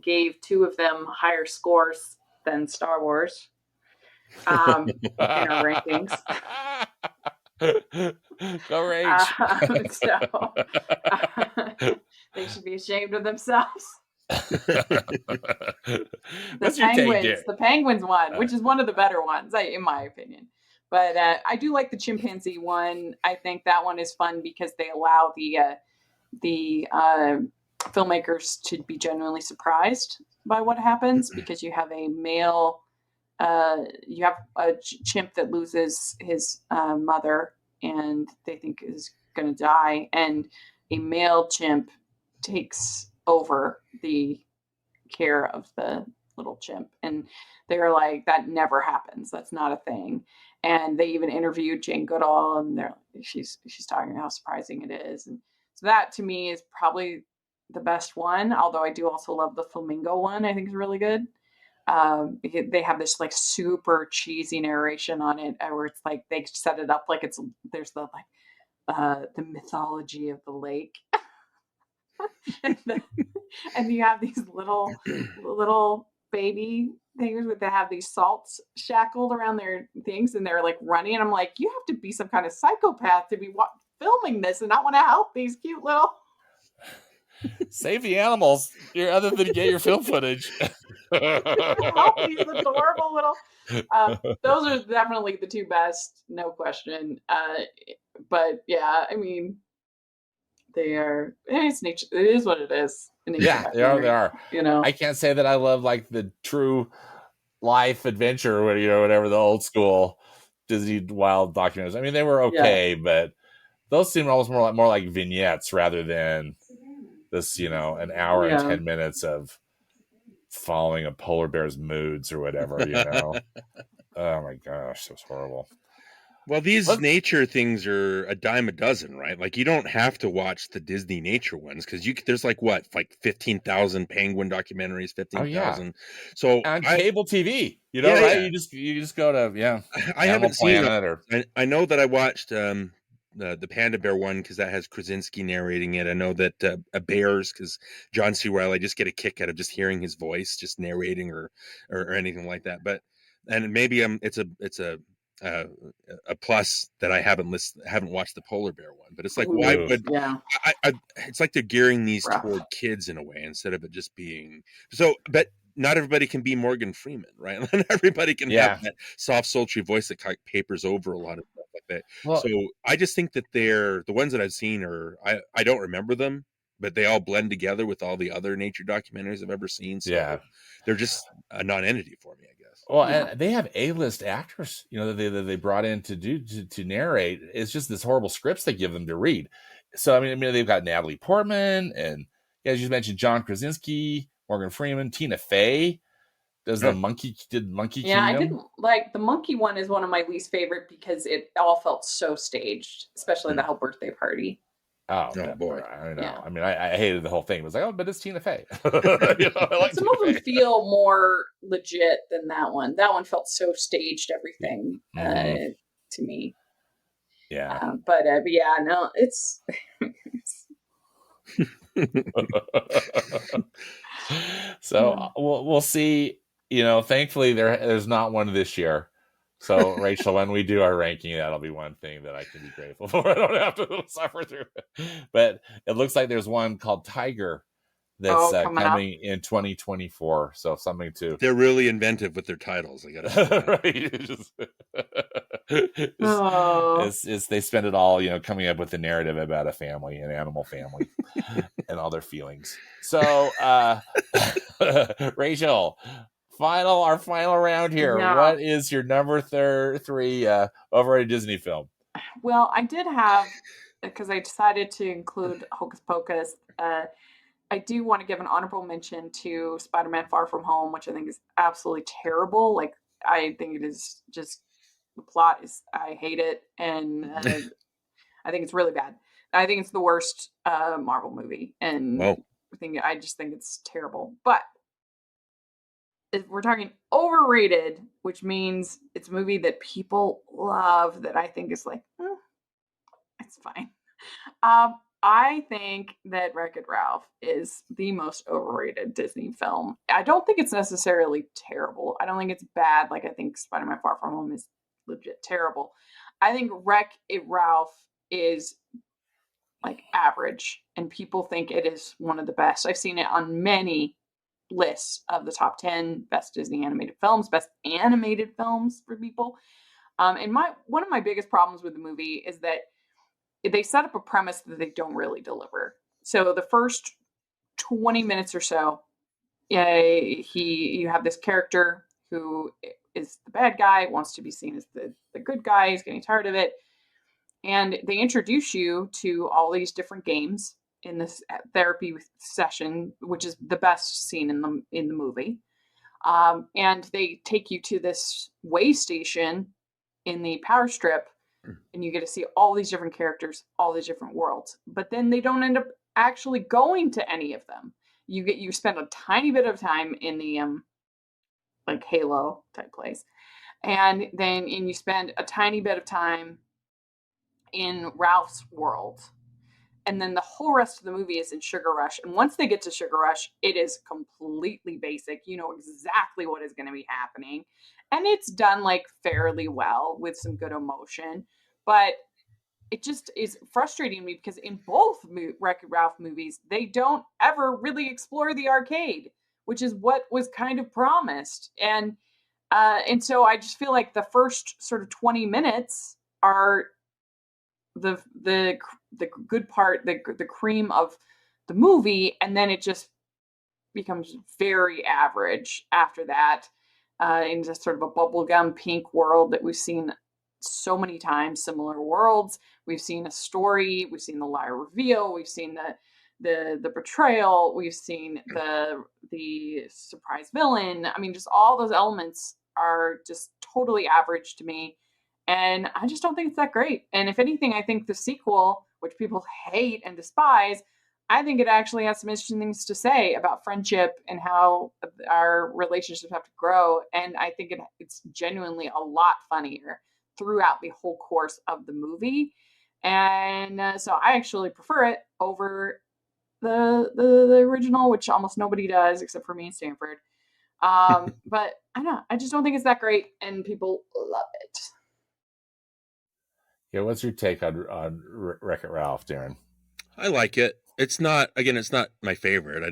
S3: gave two of them higher scores than Star Wars in our rankings.
S1: Go Rage.
S3: So they should be ashamed of themselves. The Penguins one, which is one of the better ones, in my opinion. But I do like the chimpanzee one. I think that one is fun because they allow the filmmakers to be genuinely surprised by what happens, because you have a male, you have a chimp that loses his mother and they think is going to die, and a male chimp takes over the care of the little chimp, and they're like, that never happens, that's not a thing. And they even interviewed Jane Goodall, and she's talking about how surprising it is. And so that to me is probably the best one, although I do also love the flamingo one. I think is really good. They have this like super cheesy narration on it, where it's like they set it up like there's the mythology of the lake. and you have these little baby things that have these salts shackled around their things, and they're like running, and I'm like, you have to be some kind of psychopath to be filming this and not want to help these cute little
S1: save the animals other than get your film footage.
S3: Help these adorable little those are definitely the two best, no question. But yeah, I mean, they are, it's nature, it is what it is.
S1: Yeah, they are. I can't say that I love like the true life adventure, whatever the old school Disney Wild documentaries. I mean, they were okay, but those seem almost more like vignettes rather than this, an hour and 10 minutes of following a polar bear's moods or whatever. Oh my gosh, that's horrible.
S2: Well, these nature things are a dime a dozen, right? Like, you don't have to watch the Disney nature ones because there's like 15,000 penguin documentaries, 15,000. So
S1: on cable TV,
S2: Yeah,
S1: right?
S2: yeah.
S1: You just go to
S2: I haven't seen
S1: Planet or
S2: I know that I watched the Panda Bear one because that has Krasinski narrating it. I know that Bears because John C. Reilly, I just get a kick out of just hearing his voice, just narrating or anything like that. But and maybe it's a plus that I haven't watched the Polar Bear one. But it's like, why would I it's like they're gearing these toward kids in a way instead of it just being so. But not everybody can be Morgan Freeman, right? Not everybody can have that soft, sultry voice that kind of papers over a lot of stuff like that. Well, so I just think that the ones that I've seen I don't remember them, but they all blend together with all the other nature documentaries I've ever seen. So they're just a non-entity for me, I guess.
S1: Well, and they have A-list actors, that they brought in to narrate. It's just this horrible scripts they give them to read. So I mean, they've got Natalie Portman and as you mentioned, John Krasinski, Morgan Freeman, Tina Fey. Does the Monkey Kingdom?
S3: I didn't like the monkey one. Is one of my least favorite because it all felt so staged, especially the whole birthday party.
S1: Oh boy! I know. Yeah. I mean, I hated the whole thing. It was like, but it's Tina Fey. Like
S3: some of them feel more legit than that one. That one felt so staged, everything to me.
S1: Yeah.
S3: But yeah, no, it's.
S1: So we'll see. Thankfully there's not one this year. So Rachel, when we do our ranking, that'll be one thing that I can be grateful for. I don't have to suffer through it. But it looks like there's one called Tiger that's coming in 2024. So something to.
S2: They're really inventive with their titles. I gotta
S1: right. They spend it all, coming up with a narrative about a family, an animal family, and all their feelings. So, Rachel. Our final round here. Yeah. What is your number 3 overrated Disney film?
S3: Well, I did have, because I decided to include Hocus Pocus, I do want to give an honorable mention to Spider-Man Far From Home, which I think is absolutely terrible. Like, I think it is just, the plot is, I hate it, and I think it's really bad. I think it's the worst Marvel movie, and I just think it's terrible. But if we're talking overrated, which means it's a movie that people love, that I think is like, it's fine. I think that Wreck-It Ralph is the most overrated Disney film. I don't think it's necessarily terrible. I don't think it's bad. Like, I think Spider-Man Far From Home is legit terrible. I think Wreck-It Ralph is like average, and people think it is one of the best. I've seen it on many lists of the top 10 best Disney animated films, best animated films for people. And one of my biggest problems with the movie is that they set up a premise that they don't really deliver. So the first 20 minutes or so, you have this character who is the bad guy, wants to be seen as the good guy, he's getting tired of it. And they introduce you to all these different games in this therapy session, which is the best scene in the movie. And they take you to this way station in the power strip, and you get to see all these different characters, all these different worlds. But then they don't end up actually going to any of them. You spend a tiny bit of time in the like Halo type place, and you spend a tiny bit of time in Ralph's world. And then the whole rest of the movie is in Sugar Rush. And once they get to Sugar Rush, it is completely basic. You know exactly what is going to be happening. And it's done like fairly well with some good emotion. But it just is frustrating me because in both Wreck-It Ralph movies, they don't ever really explore the arcade, which is what was kind of promised. And so I just feel like the first sort of 20 minutes are the good part, the cream of the movie, and then it just becomes very average after that, in just sort of a bubblegum pink world that we've seen so many times similar worlds. We've seen a story, we've seen the lie reveal, we've seen the betrayal, we've seen the surprise villain. I mean, just all those elements are just totally average to me. And I just don't think it's that great. And if anything, I think the sequel, which people hate and despise, I think it actually has some interesting things to say about friendship and how our relationships have to grow. And I think it's genuinely a lot funnier throughout the whole course of the movie. And so I actually prefer it over the original, which almost nobody does except for me and Stanford. But I don't know. I just don't think it's that great, and people love it.
S1: Yeah, what's your take on Wreck-It Ralph, Darin?
S2: I like it. It's not my favorite.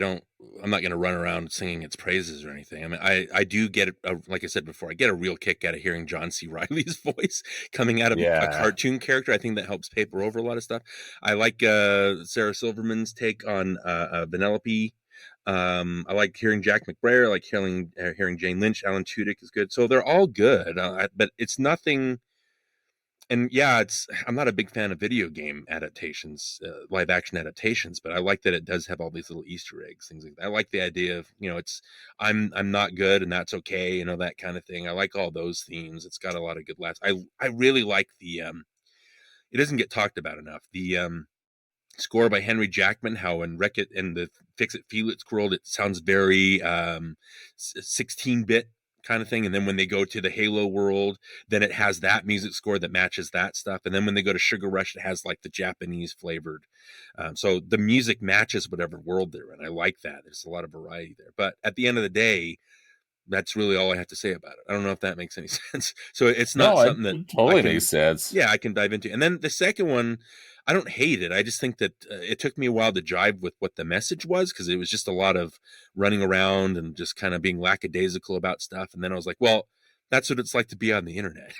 S2: I'm not going to run around singing its praises or anything. I mean, I do get, like I said before, I get a real kick out of hearing John C. Reilly's voice coming out of a cartoon character. I think that helps paper over a lot of stuff. I like Sarah Silverman's take on Vanellope. I like hearing Jack McBrayer. I like hearing Jane Lynch. Alan Tudyk is good. So they're all good, but it's nothing. And yeah, I'm not a big fan of video game adaptations, live action adaptations, but I like that it does have all these little Easter eggs, things like that. I like the idea of, I'm not good and that's okay, that kind of thing. I like all those themes. It's got a lot of good laughs. I really like it doesn't get talked about enough. The score by Henry Jackman, how in Wreck-It and the Fix-It Felix world, it sounds very 16-bit kind of thing. And then when they go to the Halo world, then it has that music score that matches that stuff. And then when they go to Sugar Rush, it has like the Japanese flavored. So the music matches whatever world they're in. I like that. There's a lot of variety there. But at the end of the day, that's really all I have to say about it. I don't know if that makes any sense. So it's not something that
S1: totally makes sense.
S2: Yeah, I can dive into. And then the second one, I don't hate it. I just think that it took me a while to jive with what the message was, because it was just a lot of running around and just kind of being lackadaisical about stuff. And then I was like, well, that's what it's like to be on the internet.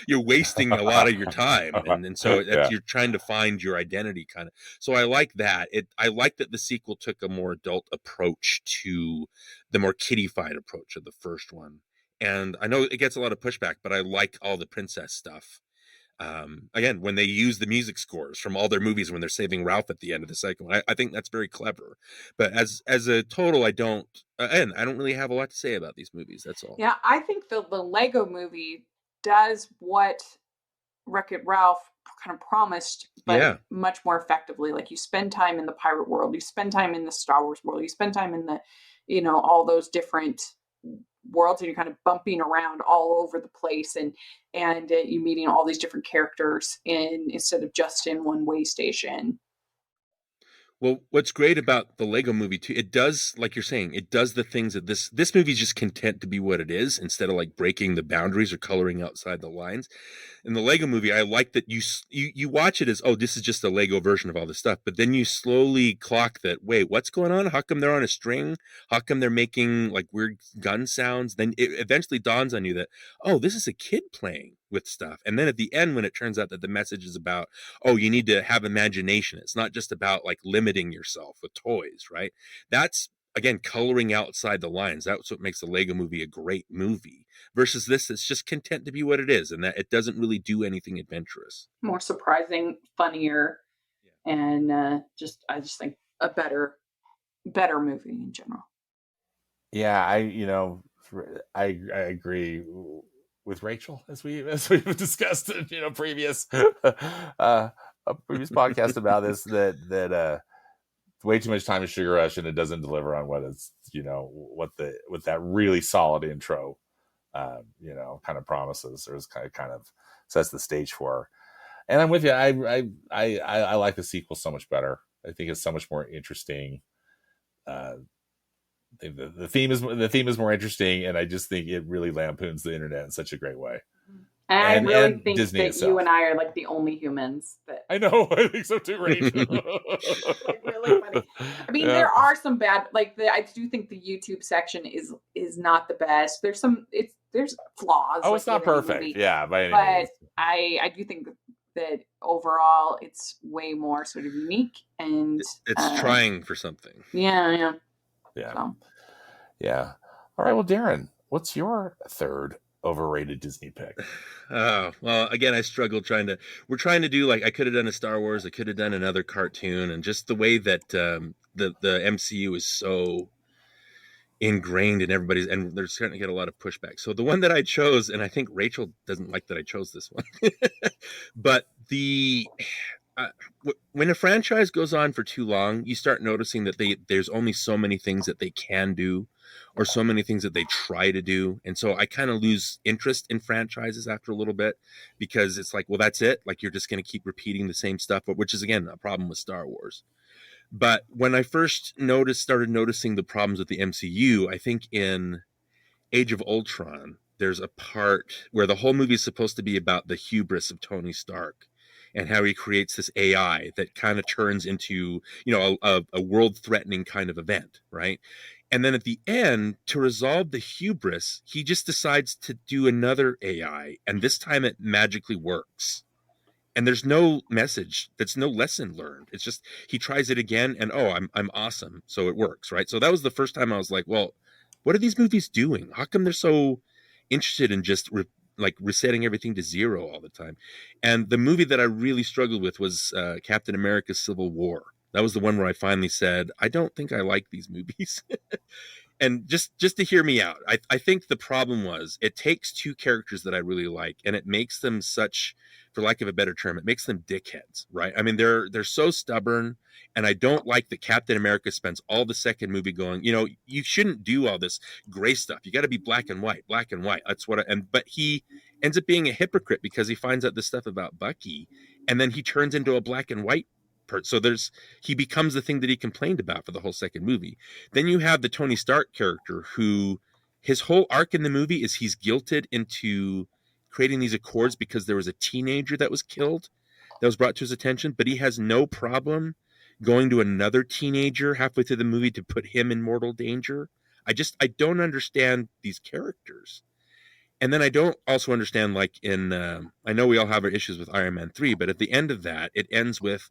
S2: You're wasting a lot of your time. And so you're trying to find your identity kind of. So I like that. I like that the sequel took a more adult approach to the more kiddified approach of the first one. And I know it gets a lot of pushback, but I like all the princess stuff. Again, when they use the music scores from all their movies when they're saving Ralph at the end of the second one, I think that's very clever. But as a total, I don't really have a lot to say about these movies. That's all.
S3: Yeah, I think the Lego movie does what Wreck-It Ralph kind of promised, but much more effectively. Like, you spend time in the pirate world, you spend time in the Star Wars world, you spend time in the, all those different worlds, and you're kind of bumping around all over the place, and you meeting all these different characters instead of just in one way station.
S2: Well, what's great about the Lego movie too, it does, like you're saying, it does the things that this movie is just content to be what it is, instead of like breaking the boundaries or coloring outside the lines. In the Lego movie, I like that you watch it as, oh, this is just a Lego version of all this stuff, but then you slowly clock that, wait, what's going on? How come they're on a string? How come they're making like weird gun sounds? Then it eventually dawns on you that, oh, this is a kid playing with stuff. And then at the end, when it turns out that the message is about, oh, you need to have imagination. It's not just about like limiting yourself with toys, right? That's, again, coloring outside the lines. That's what makes the Lego movie a great movie, versus this, it's just content to be what it is, and that it doesn't really do anything adventurous.
S3: More surprising, funnier, and I just think a better movie in general.
S1: Yeah, I agree with Rachel, as we've discussed in previous previous podcast about this, that way too much time is Sugar Rush, and it doesn't deliver on what it's what that really solid intro kind of promises, or is kind of sets the stage for. And I'm with you. I like the sequel so much better. I think it's so much more interesting. The theme is more interesting, and I just think it really lampoons the internet in such a great way.
S3: And I really think
S1: Disney
S3: that
S1: itself.
S3: You and I are like the only humans that.
S1: I know. I think so too, Rachel.
S3: Like, really funny. I mean, there are some bad. I do think the YouTube section is not the best. There's flaws.
S1: Oh, it's not perfect.
S3: Movie.
S1: Yeah, by any means.
S3: I do think that overall it's way more sort of unique, and
S2: it's trying for something.
S3: Yeah.
S1: So. Yeah. All right. Well, Darin, what's your third overrated Disney pick?
S5: Oh, well, again, I struggled we're trying to do, like, I could have done a Star Wars, I could have done another cartoon, and just the way that the MCU is so ingrained in everybody's, and they're starting to get a lot of pushback. So the one that I chose, and I think Rachel doesn't like that I chose this one, but uh, when a franchise goes on for too long, you start noticing that there's only so many things that they can do, or so many things that they try to do. And so I kind of lose interest in franchises after a little bit, because it's like, well, that's it. Like, you're just going to keep repeating the same stuff, which is, again, a problem with Star Wars. But when I first started noticing the problems with the MCU, I think in Age of Ultron, there's a part where the whole movie is supposed to be about the hubris of Tony Stark and how he creates this AI that kind of turns into, a world-threatening kind of event, right? And then at the end, to resolve the hubris, he just decides to do another AI, and this time it magically works. And there's no message, that's no lesson learned. It's just he tries it again, and I'm awesome, so it works, right? So that was the first time I was like, well, what are these movies doing? How come they're so interested in just resetting everything to zero all the time? And the movie that I really struggled with was Captain America: Civil War. That was the one where I finally said, I don't think I like these movies. And just to hear me out, I think the problem was, it takes two characters that I really like, and it makes them such, for lack of a better term, it makes them dickheads, right? I mean, they're so stubborn, and I don't like that Captain America spends all the second movie going, you shouldn't do all this gray stuff. You got to be black and white. That's but he ends up being a hypocrite, because he finds out this stuff about Bucky, and then he turns into a black and white part. So he becomes the thing that he complained about for the whole second movie. Then you have the Tony Stark character, who his whole arc in the movie is he's guilted into creating these accords because there was a teenager that was killed, that was brought to his attention, but he has no problem going to another teenager halfway through the movie to put him in mortal danger. I don't understand these characters. And then I don't also understand, like, I know we all have our issues with Iron Man 3, but at the end of that, it ends with,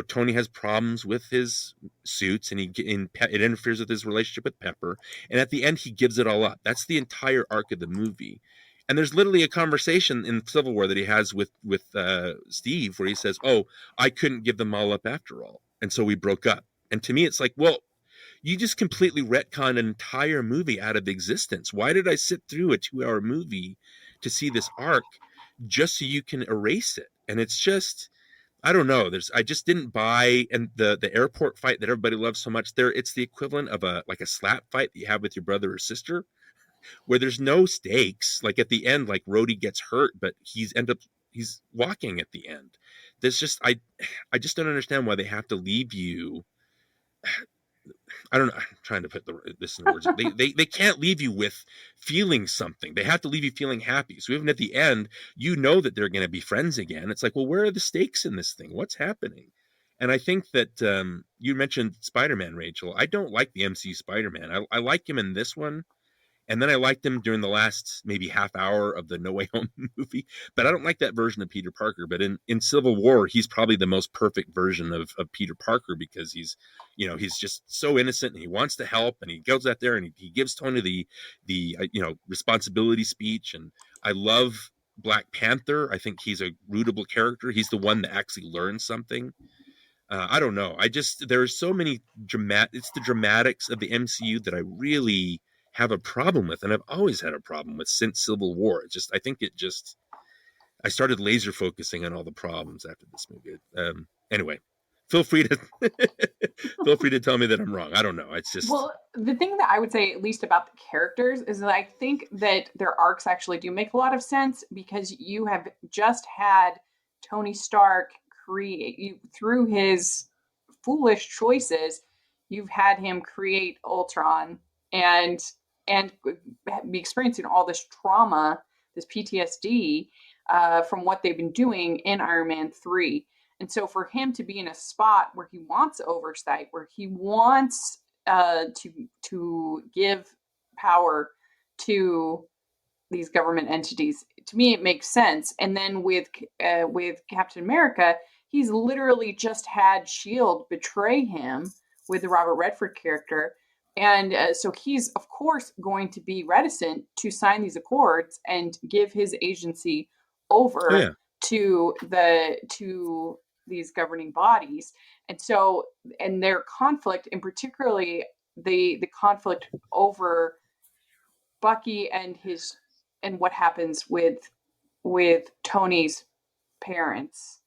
S5: Tony has problems with his suits, and it interferes with his relationship with Pepper. And at the end, he gives it all up. That's the entire arc of the movie. And there's literally a conversation in Civil War that he has with Steve, where he says, "Oh, I couldn't give them all up after all, and so we broke up." And to me, it's like, well, you just completely retconned an entire movie out of existence. Why did I sit through a 2-hour movie to see this arc just so you can erase it? And it's just, I don't know. I just didn't buy, and the airport fight that everybody loves so much there, it's the equivalent of a slap fight that you have with your brother or sister, where there's no stakes. Like, at the end, like, Rhodey gets hurt, but he's walking at the end. There's just, I just don't understand why they have to leave you. I don't know. I'm trying to put this in words. They can't leave you with feeling something. They have to leave you feeling happy. So even at the end, that they're going to be friends again. It's like, well, where are the stakes in this thing? What's happening? And I think that you mentioned Spider-Man, Rachel. I don't like the MCU Spider-Man. I like him in this one. And then I liked him during the last maybe half hour of the No Way Home movie. But I don't like that version of Peter Parker. But in Civil War, he's probably the most perfect version of Peter Parker, because he's just so innocent, and he wants to help, and he goes out there and he gives Tony the responsibility speech. And I love Black Panther. I think he's a rootable character. He's the one that actually learns something. I don't know. There's so many it's the dramatics of the MCU that I really have a problem with, and I've always had a problem with since Civil War. I started laser focusing on all the problems after this movie. Anyway, feel free to tell me that I'm wrong. I don't know. It's just,
S3: well, the thing that I would say, at least about the characters, is that I think that their arcs actually do make a lot of sense, because you have just had Tony Stark through his foolish choices, you've had him create Ultron and be experiencing all this trauma, this PTSD from what they've been doing in Iron Man 3. And so for him to be in a spot where he wants oversight, where he wants to give power to these government entities, to me it makes sense. And then with Captain America, he's literally just had S.H.I.E.L.D. betray him with the Robert Redford character, And so he's, of course, going to be reticent to sign these accords and give his agency
S5: Oh yeah.
S3: over to these governing bodies. And so, and their conflict, and particularly the conflict over Bucky and what happens with Tony's parents.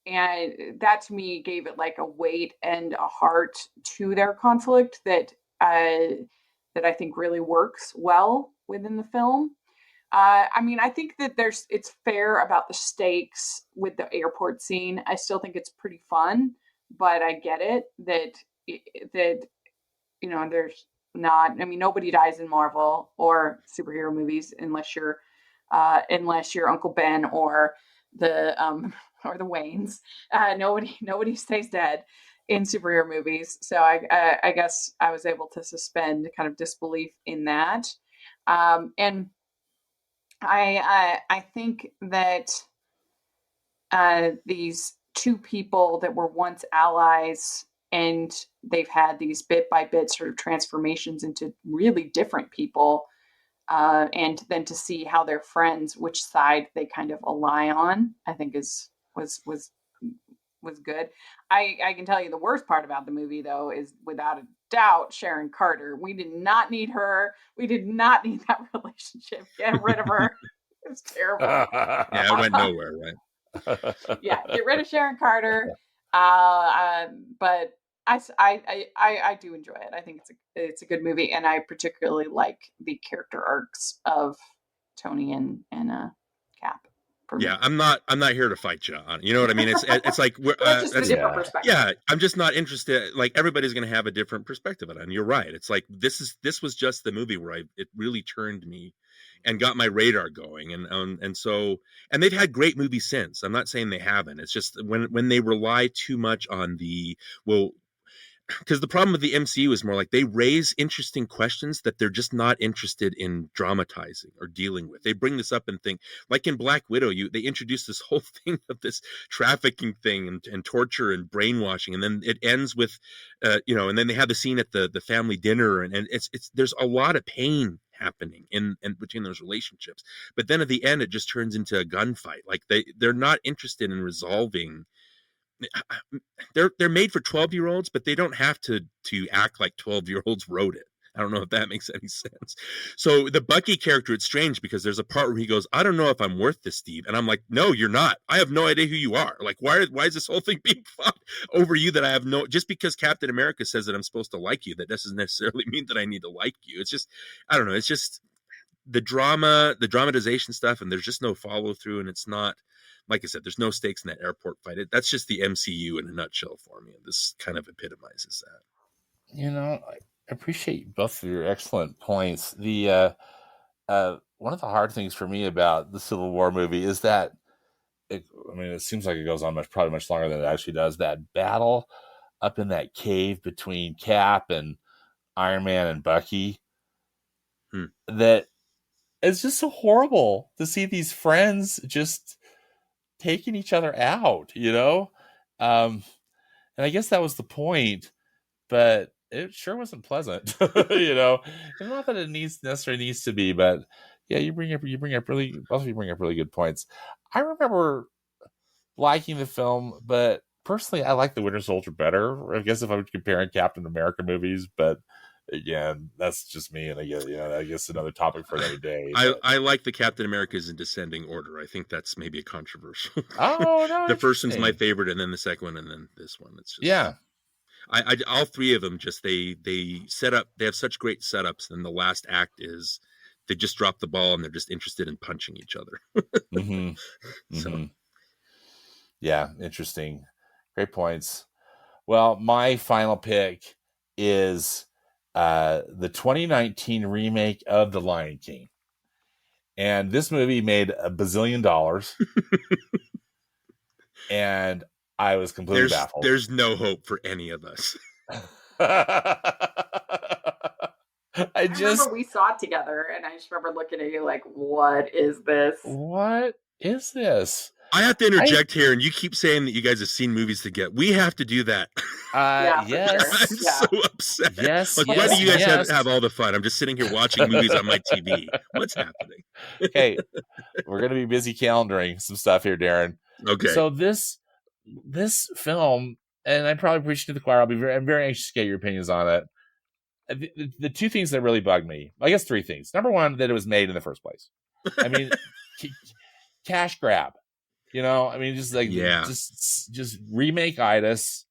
S3: And that to me gave it like a weight and a heart to their conflict that I think really works well within the film. I mean, I think that it's fair about the stakes with the airport scene. I still think it's pretty fun, but I get it that there's not. I mean, nobody dies in Marvel or superhero movies unless you're Uncle Ben the or the Waynes. Nobody stays dead in superhero movies. So I guess I was able to suspend kind of disbelief in that. And I think that these two people that were once allies and they've had these bit by bit sort of transformations into really different people, and then to see how they're friends, which side they kind of ally on, I think was good. I can tell you the worst part about the movie though is without a doubt Sharon Carter. We did not need her. We did not need that relationship. Get rid of her. It was terrible.
S5: Yeah, it went nowhere, right?
S3: Yeah, get rid of Sharon Carter. But I do enjoy it. I think it's a good movie, and I particularly like the character arcs of Tony and Cap.
S5: Yeah, I'm not here to fight you on. You know what I mean? It's like
S3: that's just a different perspective.
S5: Yeah, I'm just not interested. Like everybody's going to have a different perspective on it, and you're right. It's like this was just the movie where it really turned me and got my radar going, and so they've had great movies since. I'm not saying they haven't. It's just when they rely too much on because the problem with the MCU is more like they raise interesting questions that they're just not interested in dramatizing or dealing with. They bring this up and think, like in Black Widow, they introduce this whole thing of this trafficking thing and torture and brainwashing, and then it ends with, and then they have the scene at the family dinner, and it's there's a lot of pain happening in between those relationships, but then at the end it just turns into a gunfight. Like they're not interested in resolving. They're made for 12-year-olds, but they don't have to act like 12-year-olds wrote it. I don't know if that makes any sense. So the Bucky character, it's strange because there's a part where he goes, I don't know if I'm worth this, Steve. And I'm like, no, you're not. I have no idea who you are. Like, why is this whole thing being fought over you that I have just because Captain America says that I'm supposed to like you, that doesn't necessarily mean that I need to like you. It's just, I don't know. It's just the dramatization stuff, and there's just no follow through. And it's not, like I said, there's no stakes in that airport fight. That's just the MCU in a nutshell for me. And this kind of epitomizes that.
S1: I appreciate both of your excellent points. The one of the hard things for me about the Civil War movie is that it seems like it goes on probably much longer than it actually does. That battle up in that cave between Cap and Iron Man and Bucky. That it's just so horrible to see these friends just taking each other out, and I guess that was the point, but it sure wasn't pleasant. And not that it necessarily needs to be, but yeah, both of you bring up really good points. I remember liking the film, but personally I like the Winter Soldier better, I guess, if I was comparing Captain America movies, but again, that's just me, and I guess another topic for another day.
S5: I like the Captain Americas in descending order. I think that's maybe a controversial.
S1: Oh no,
S5: the first one's my favorite, and then the second one, and then this one. It's just I all three of them just they set up. They have such great setups, and the last act is they just drop the ball and they're just interested in punching each other. So
S1: yeah, interesting, great points. Well, my final pick is the 2019 remake of The Lion King. And this movie made $1 bazillion. And I was completely baffled.
S5: There's no hope for any of us.
S3: I remember we saw it together, and I just remember looking at you like, what is this?
S1: What is this?
S5: I have to interject here, and you keep saying that you guys have seen movies together. We have to do that.
S3: Yeah, for
S1: Yes.
S3: sure.
S5: I'm
S3: Yeah.
S5: so upset.
S1: Yes,
S5: Like, why
S1: yes,
S5: do you guys
S1: yes.
S5: have all the fun? I'm just sitting here watching movies on my TV. What's happening?
S1: Okay, we're gonna be busy calendaring some stuff here, Darin.
S5: Okay.
S1: So this film, and I'm probably preaching to the choir. I'm very anxious to get your opinions on it. The two things that really bugged me, I guess three things. Number one, that it was made in the first place. I mean, cash grab. I mean, just like just remake itis,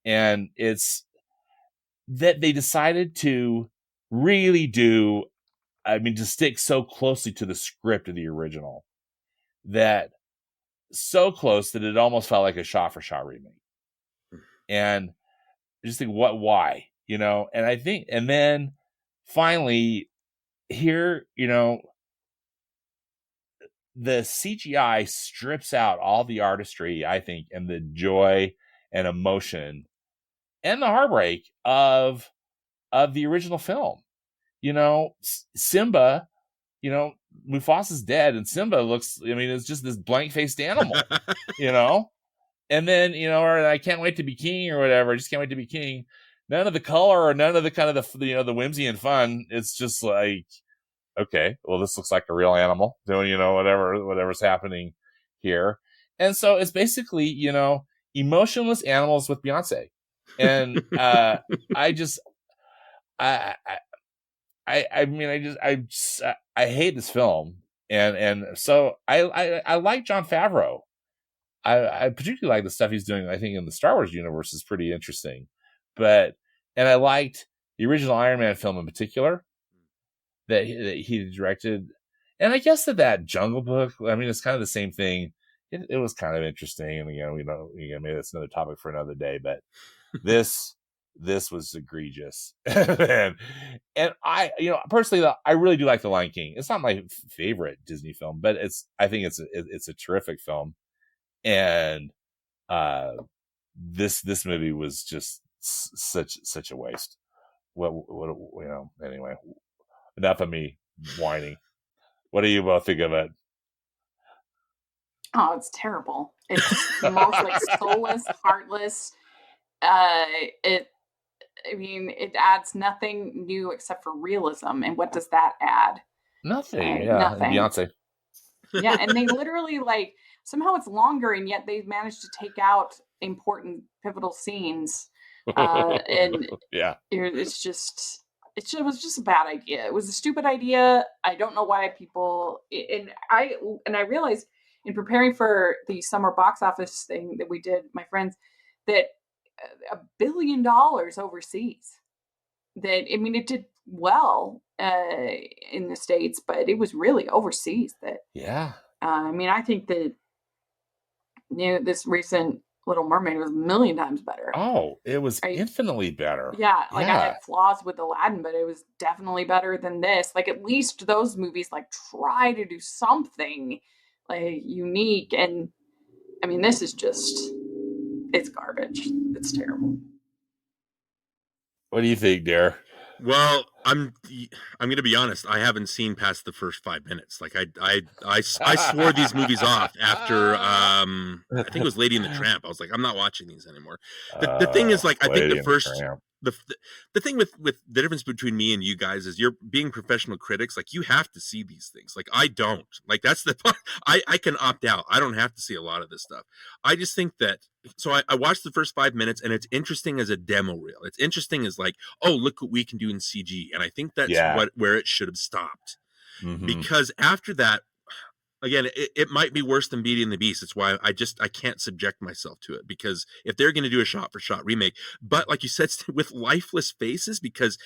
S1: and it's that they decided to really do. I mean, to stick so closely to the script of the original, that so close that it almost felt like a shot for shot remake. And I just think, why? And I think, and then finally here, the CGI strips out all the artistry, I think, and the joy and emotion and the heartbreak of the original film. Simba, Mufasa's dead, and Simba looks, I mean, it's just this blank-faced animal, And then, or I can't wait to be king or whatever. I just can't wait to be king. None of the color or none of the kind of the the whimsy and fun. It's just like, okay, well, this looks like a real animal doing, whatever's happening here. And so it's basically, emotionless animals with Beyonce. And I hate this film. And so I like Jon Favreau. I particularly like the stuff he's doing, I think, in the Star Wars universe is pretty interesting. And I liked the original Iron Man film in particular that he directed. And I guess that Jungle Book, I mean, it's kind of the same thing. It was kind of interesting. And again, maybe that's another topic for another day, but this was egregious. and I, personally, I really do like The Lion King. It's not my favorite Disney film, but I think it's a terrific film. And this movie was just such a waste. Anyway, enough of me whining. What do you both think of it?
S3: Oh, it's terrible. It's the most soulless, heartless. It adds nothing new except for realism. And what does that add?
S1: Nothing.
S3: Nothing.
S1: Beyonce.
S3: Yeah, and they literally somehow it's longer, and yet they've managed to take out important pivotal scenes. And
S1: yeah,
S3: it was just a bad idea. It was a stupid idea. I don't know why people, and I realized in preparing for the summer box office thing that we did, my friends, that $1 billion overseas. It did well in the States, but it was really overseas. I think that this recent Little Mermaid was a million times better.
S1: Oh, it was infinitely better.
S3: Yeah, I had flaws with Aladdin, but it was definitely better than this. At least those movies try to do something unique, and this is just, it's garbage. It's terrible.
S1: What do you think, Dar?
S5: Well, I'm going to be honest. I haven't seen past the first 5 minutes. I swore these movies off after I think it was Lady and the Tramp. I was like, I'm not watching these anymore. The thing is, I think the first the thing with the difference between me and you guys is you're being professional critics. You have to see these things. I don't. That's the part. I can opt out. I don't have to see a lot of this stuff. I just think that. So I watched the first 5 minutes, and it's interesting as a demo reel. It's interesting as oh, look what we can do in CG. And I think that's where it should have stopped. Mm-hmm. Because after that, again, it might be worse than Beauty and the Beast. It's why I can't subject myself to it, because if they're going to do a shot for shot remake, but like you said, with lifeless faces, because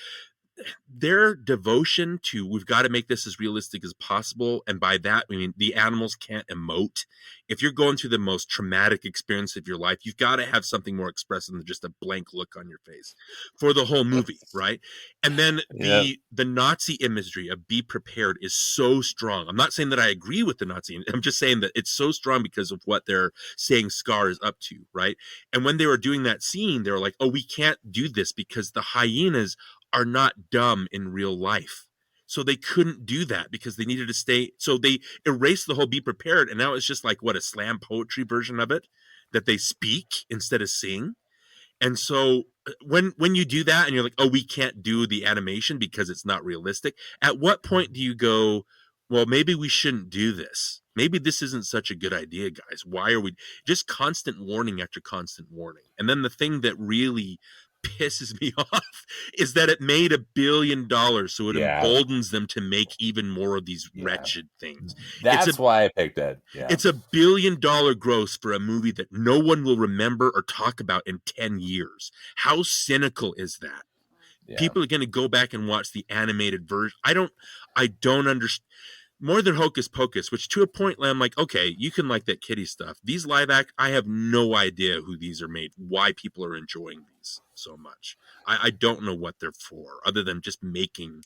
S5: their devotion to, we've got to make this as realistic as possible. And by that, I mean, the animals can't emote. If you're going through the most traumatic experience of your life, you've got to have something more expressive than just a blank look on your face for the whole movie. Right. And then the Nazi imagery of Be Prepared is so strong. I'm not saying that I agree with the Nazi. I'm just saying that it's so strong because of what they're saying Scar is up to. Right. And when they were doing that scene, they were like, oh, we can't do this because the hyenas are not dumb in real life. So they couldn't do that because they needed to stay. So they erased the whole "be prepared," and now it's just like what, a slam poetry version of it that they speak instead of sing. And so when you do that and you're like, oh, we can't do the animation because it's not realistic. At what point do you go, well, maybe we shouldn't do this? Maybe this isn't such a good idea, guys. Why are we just constant warning after constant warning? And then the thing that really pisses me off is that it made $1 billion, so it
S1: Yeah.
S5: emboldens them to make even more of these
S1: Yeah.
S5: wretched things.
S1: That's why I picked it. Yeah.
S5: It's $1 billion gross for a movie that no one will remember or talk about in 10 years. How cynical is that?
S1: Yeah.
S5: People are going to go back and watch the animated version. I don't understand. More than Hocus Pocus, which to a point, I'm like, okay, you can like that kiddie stuff. These live act, I have no idea who these are made, why people are enjoying these so much. I don't know what they're for, other than just making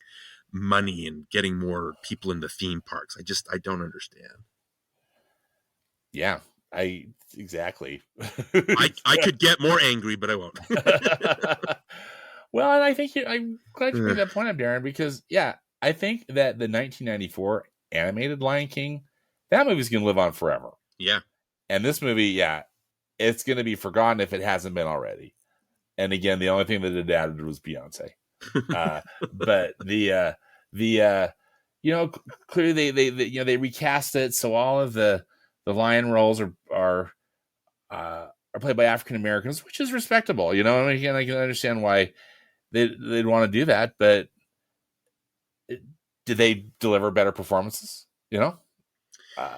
S5: money and getting more people in the theme parks. I don't understand.
S1: Yeah, exactly.
S5: I could get more angry, but I won't.
S1: Well, and I think I'm glad you made that point up, Darin, because I think that the 1994 animated Lion King, that movie's going to live on forever.
S5: Yeah.
S1: And this movie, it's going to be forgotten if it hasn't been already. And again, the only thing that it added was Beyonce. But clearly they recast it, so all of the lion roles are played by African Americans, which is respectable. I mean, I can understand why they'd want to do that, but did they deliver better performances?
S5: Yeah.
S1: I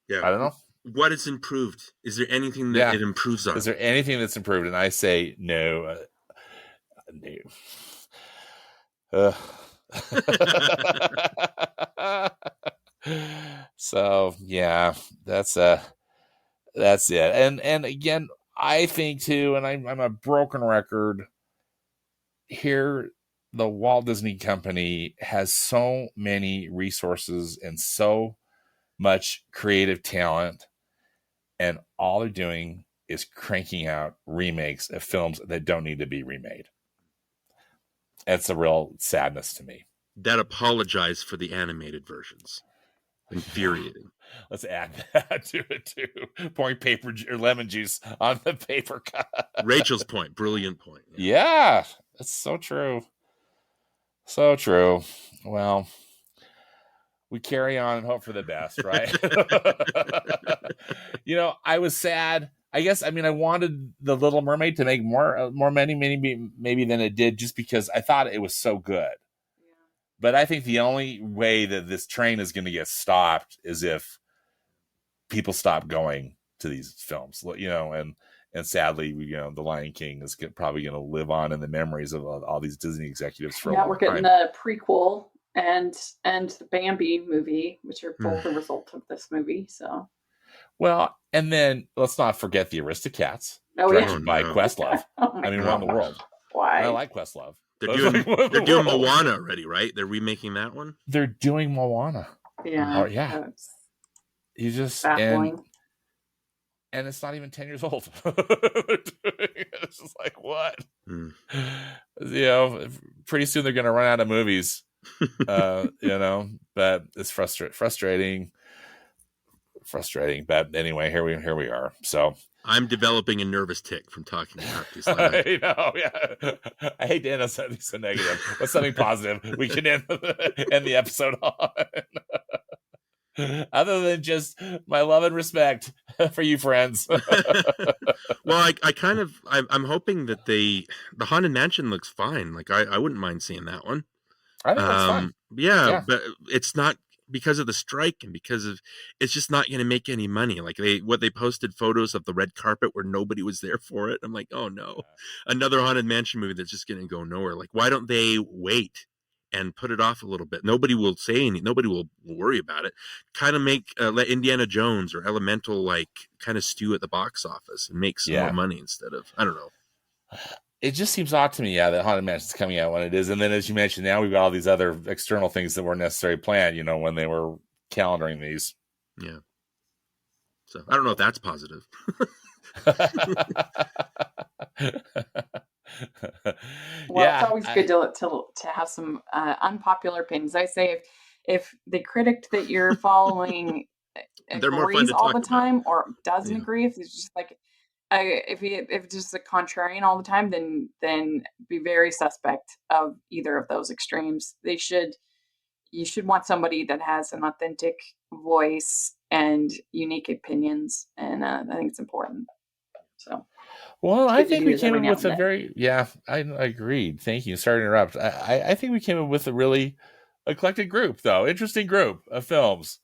S1: don't know.
S5: What is improved? Is there anything that it improves on?
S1: Is there anything that's improved? And I say no. No. So that's it. And again, I think too, and I'm a broken record here. The Walt Disney Company has so many resources and so much creative talent, and all they're doing is cranking out remakes of films that don't need to be remade. It's a real sadness to me.
S5: That apologize for the animated versions. Infuriating.
S1: Let's add that to it too. Pouring paper or lemon juice on the paper cut.
S5: Rachel's point. Brilliant point.
S1: Yeah, that's so true. So true. Well, we carry on and hope for the best, right? I was sad. I guess, I mean, I wanted The Little Mermaid to make more money, maybe than it did, just because I thought it was so good. Yeah. But I think the only way that this train is going to get stopped is if people stop going to these films, and sadly, The Lion King is probably going to live on in the memories of all these Disney executives for a long time.
S3: We're getting the prequel and the Bambi movie, which are both a result of this movie. So,
S1: well, and then let's not forget the Aristocats, directed by Questlove. Around the world.
S3: Why?
S1: I like Questlove.
S5: They're doing Moana already, right? They're remaking that one.
S1: They're doing Moana.
S3: Yeah.
S1: Yeah. You just
S3: baffling.
S1: And it's not even 10 years old. It's just like, what? Pretty soon they're going to run out of movies. But it's frustrating. But anyway, here we are. So
S5: I'm developing a nervous tick from talking about these.
S1: I know, yeah. I hate to end on something so negative. What's something positive we can end the episode on? Other than just my love and respect for you, friends.
S5: Well, I'm hoping that the Haunted Mansion looks fine. Like I wouldn't mind seeing that one.
S1: I think that's fine.
S5: Yeah, but it's not because of the strike and because of it's just not going to make any money. Like they posted photos of the red carpet where nobody was there for it. I'm like, oh no, another Haunted Mansion movie that's just going to go nowhere. Like, why don't they wait and put it off a little bit? Nobody will say anything. Nobody will worry about it. Kind of let Indiana Jones or Elemental kind of stew at the box office and make some more money instead of, I don't know.
S1: It just seems odd to me, that Haunted Mansion is coming out when it is. And then, as you mentioned, now we've got all these other external things that weren't necessarily planned, when they were calendaring these.
S5: Yeah. So I don't know if that's positive.
S3: Well, it's
S1: Yeah,
S3: always good to have some unpopular opinions. I say if the critic that you're following
S5: They're more fun
S3: agrees
S5: to
S3: all
S5: talk
S3: the
S5: about.
S3: time or doesn't
S5: Yeah.
S3: agree, if it's just like if it's just a contrarian all the time, then be very suspect of either of those extremes. You should want somebody that has an authentic voice and unique opinions, and I think it's important. So
S1: well,
S3: it's
S1: I
S3: good to
S1: think
S3: do
S1: we
S3: this
S1: came
S3: every
S1: up
S3: now
S1: with
S3: and
S1: a
S3: then.
S1: very, yeah, I agreed. Thank you. Sorry to interrupt. I think we came up with a really eclectic group, though. Interesting group of films.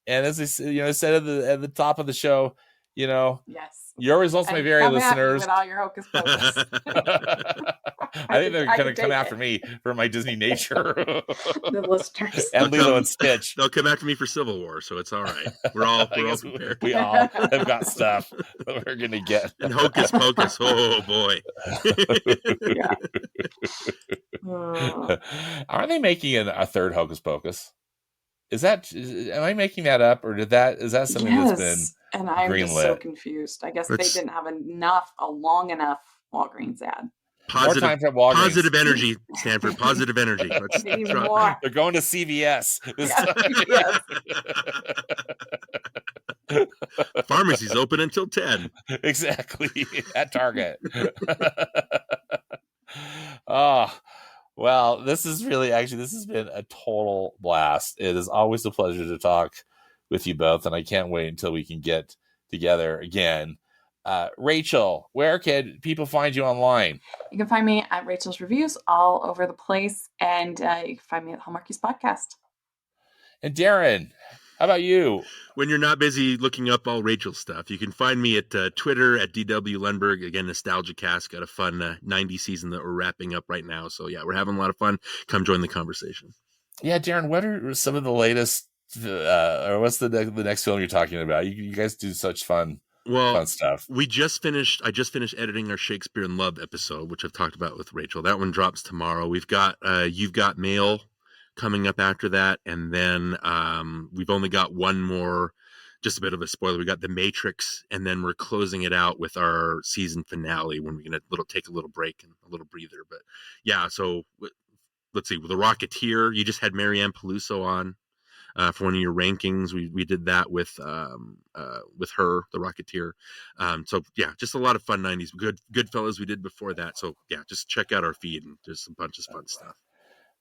S1: And as I said at the top of the show, you know,
S3: Yes,
S1: your results may
S3: and
S1: vary,
S3: come at me
S1: listeners.
S3: with all your hocus pocus.
S1: I think they're
S3: I
S1: going
S3: could
S1: to come
S3: take
S1: after
S3: it.
S1: me for my Disney nature
S3: The listeners.
S1: and Lilo and Stitch.
S5: They'll come after me for Civil War, so it's all right. We're all
S1: I guess
S5: prepared.
S1: we all have got stuff that we're going to get.
S5: And Hocus Pocus, oh boy.
S3: Yeah.
S1: Are they making a third Hocus Pocus? Am I making that up, or is that something that's been
S3: Yes, and I'm just so
S1: greenlit?
S3: confused. I guess they
S5: Let's
S3: didn't have a long enough Walgreens ad.
S1: More
S5: positive
S1: times at Walgreens.
S5: positive energy, Stanford. Positive energy. Let's
S3: They need
S5: try.
S3: more.
S1: They're going to CVS this
S3: Yeah,
S1: time.
S3: yes.
S5: Pharmacy's open until 10.
S1: Exactly, at Target. Oh, well, this has been a total blast. It is always a pleasure to talk with you both, and I can't wait until we can get together again. Rachel, where can people find you online?
S3: You can find me at Rachel's Reviews all over the place, and you can find me at Hallmarkies Podcast.
S1: And Darin, how about you?
S5: When you're not busy looking up all Rachel stuff, you can find me at Twitter at DW Lundberg. Again, NostalgiaCast got a fun 90 season that we're wrapping up right now. So yeah, we're having a lot of fun. Come join the conversation.
S1: Yeah, Darin, what are some of the latest, or what's the next film you're talking about? You guys do such fun stuff.
S5: I just finished editing our Shakespeare in Love episode, which I've talked about with Rachel. That one drops tomorrow. We've got You've Got Mail coming up after that, and then we've only got one more. Just a bit of a spoiler. We got The Matrix, and then we're closing it out with our season finale when we're gonna take a little break and a little breather. But yeah, so let's see. With The Rocketeer, you just had Marianne Peluso on. For one of your rankings, we did that with her, The Rocketeer. So yeah, just a lot of fun 90s. Goodfellas we did before that. So yeah, just check out our feed and just a bunch of fun stuff.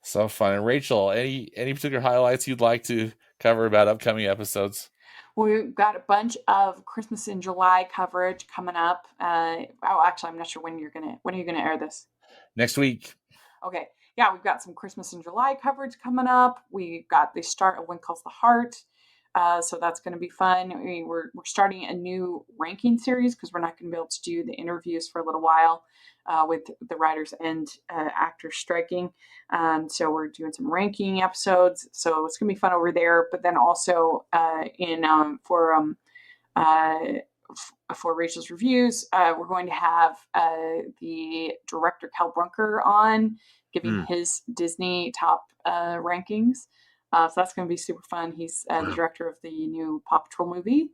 S1: So fun. And Rachel, any particular highlights you'd like to cover about upcoming episodes?
S3: We've got a bunch of Christmas in July coverage coming up. Actually, I'm not sure when are you gonna air this?
S1: Next week.
S3: Okay. Yeah, we've got some Christmas in July coverage coming up. We've got the start of Calls the Heart. So that's going to be fun. We're starting a new ranking series because we're not going to be able to do the interviews for a little while with the writers and actors striking. So we're doing some ranking episodes. So it's going to be fun over there. But then also for Rachel's Reviews, we're going to have the director Cal Brunker on giving his Disney top rankings. So that's going to be super fun. He's the director of the new Paw Patrol movie.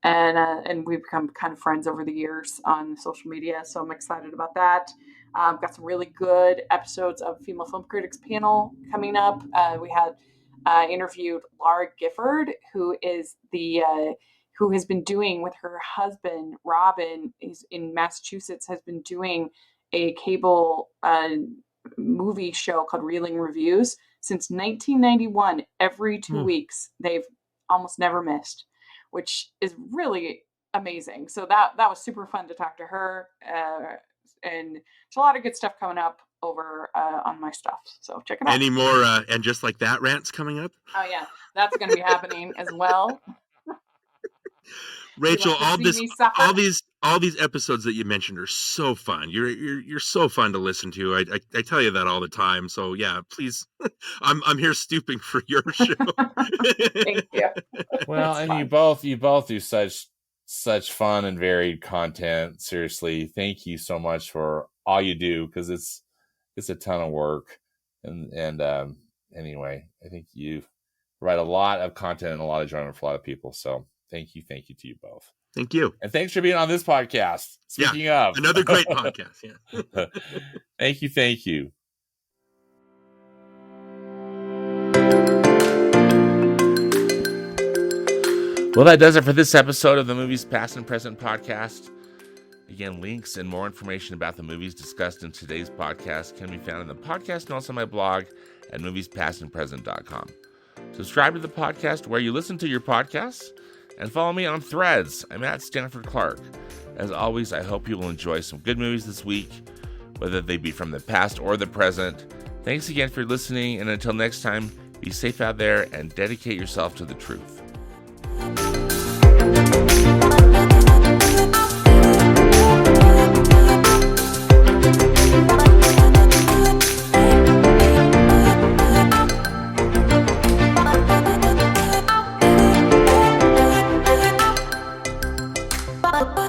S3: And we've become kind of friends over the years on social media. So I'm excited about that. Got some really good episodes of Female Film Critics panel coming up. We had interviewed Laura Gifford, who has been doing with her husband, Robin, is in Massachusetts, has been doing a cable movie show called Reeling Reviews since 1991. Every 2 weeks, they've almost never missed, which is really amazing. So that was super fun to talk to her. And there's a lot of good stuff coming up over on my stuff. So check it out.
S5: Any more and just like that rants coming up?
S3: Oh yeah, that's going to be happening as well.
S5: Rachel,
S3: all
S5: these episodes that you mentioned are so fun. You're so fun to listen to. I tell you that all the time. So yeah, please, I'm here stooping for your show.
S3: Thank you.
S1: Well, and you both do such fun and varied content. Seriously, thank you so much for all you do, because it's a ton of work. And anyway, I think you provide a lot of content and a lot of enjoyment for a lot of people. So thank you to you both.
S5: Thank you.
S1: And thanks for being on this podcast. Speaking of.
S5: Another great podcast. Yeah.
S1: Thank you. Thank you. Well, that does it for this episode of the Movies Past and Present podcast. Again, links and more information about the movies discussed in today's podcast can be found in the podcast notes on my blog at moviespastandpresent.com. Subscribe to the podcast where you listen to your podcasts and follow me on Threads. I'm at Stanford Clark. As always, I hope you will enjoy some good movies this week, whether they be from the past or the present. Thanks again for listening, and until next time, be safe out there and dedicate yourself to the truth.
S6: Bye.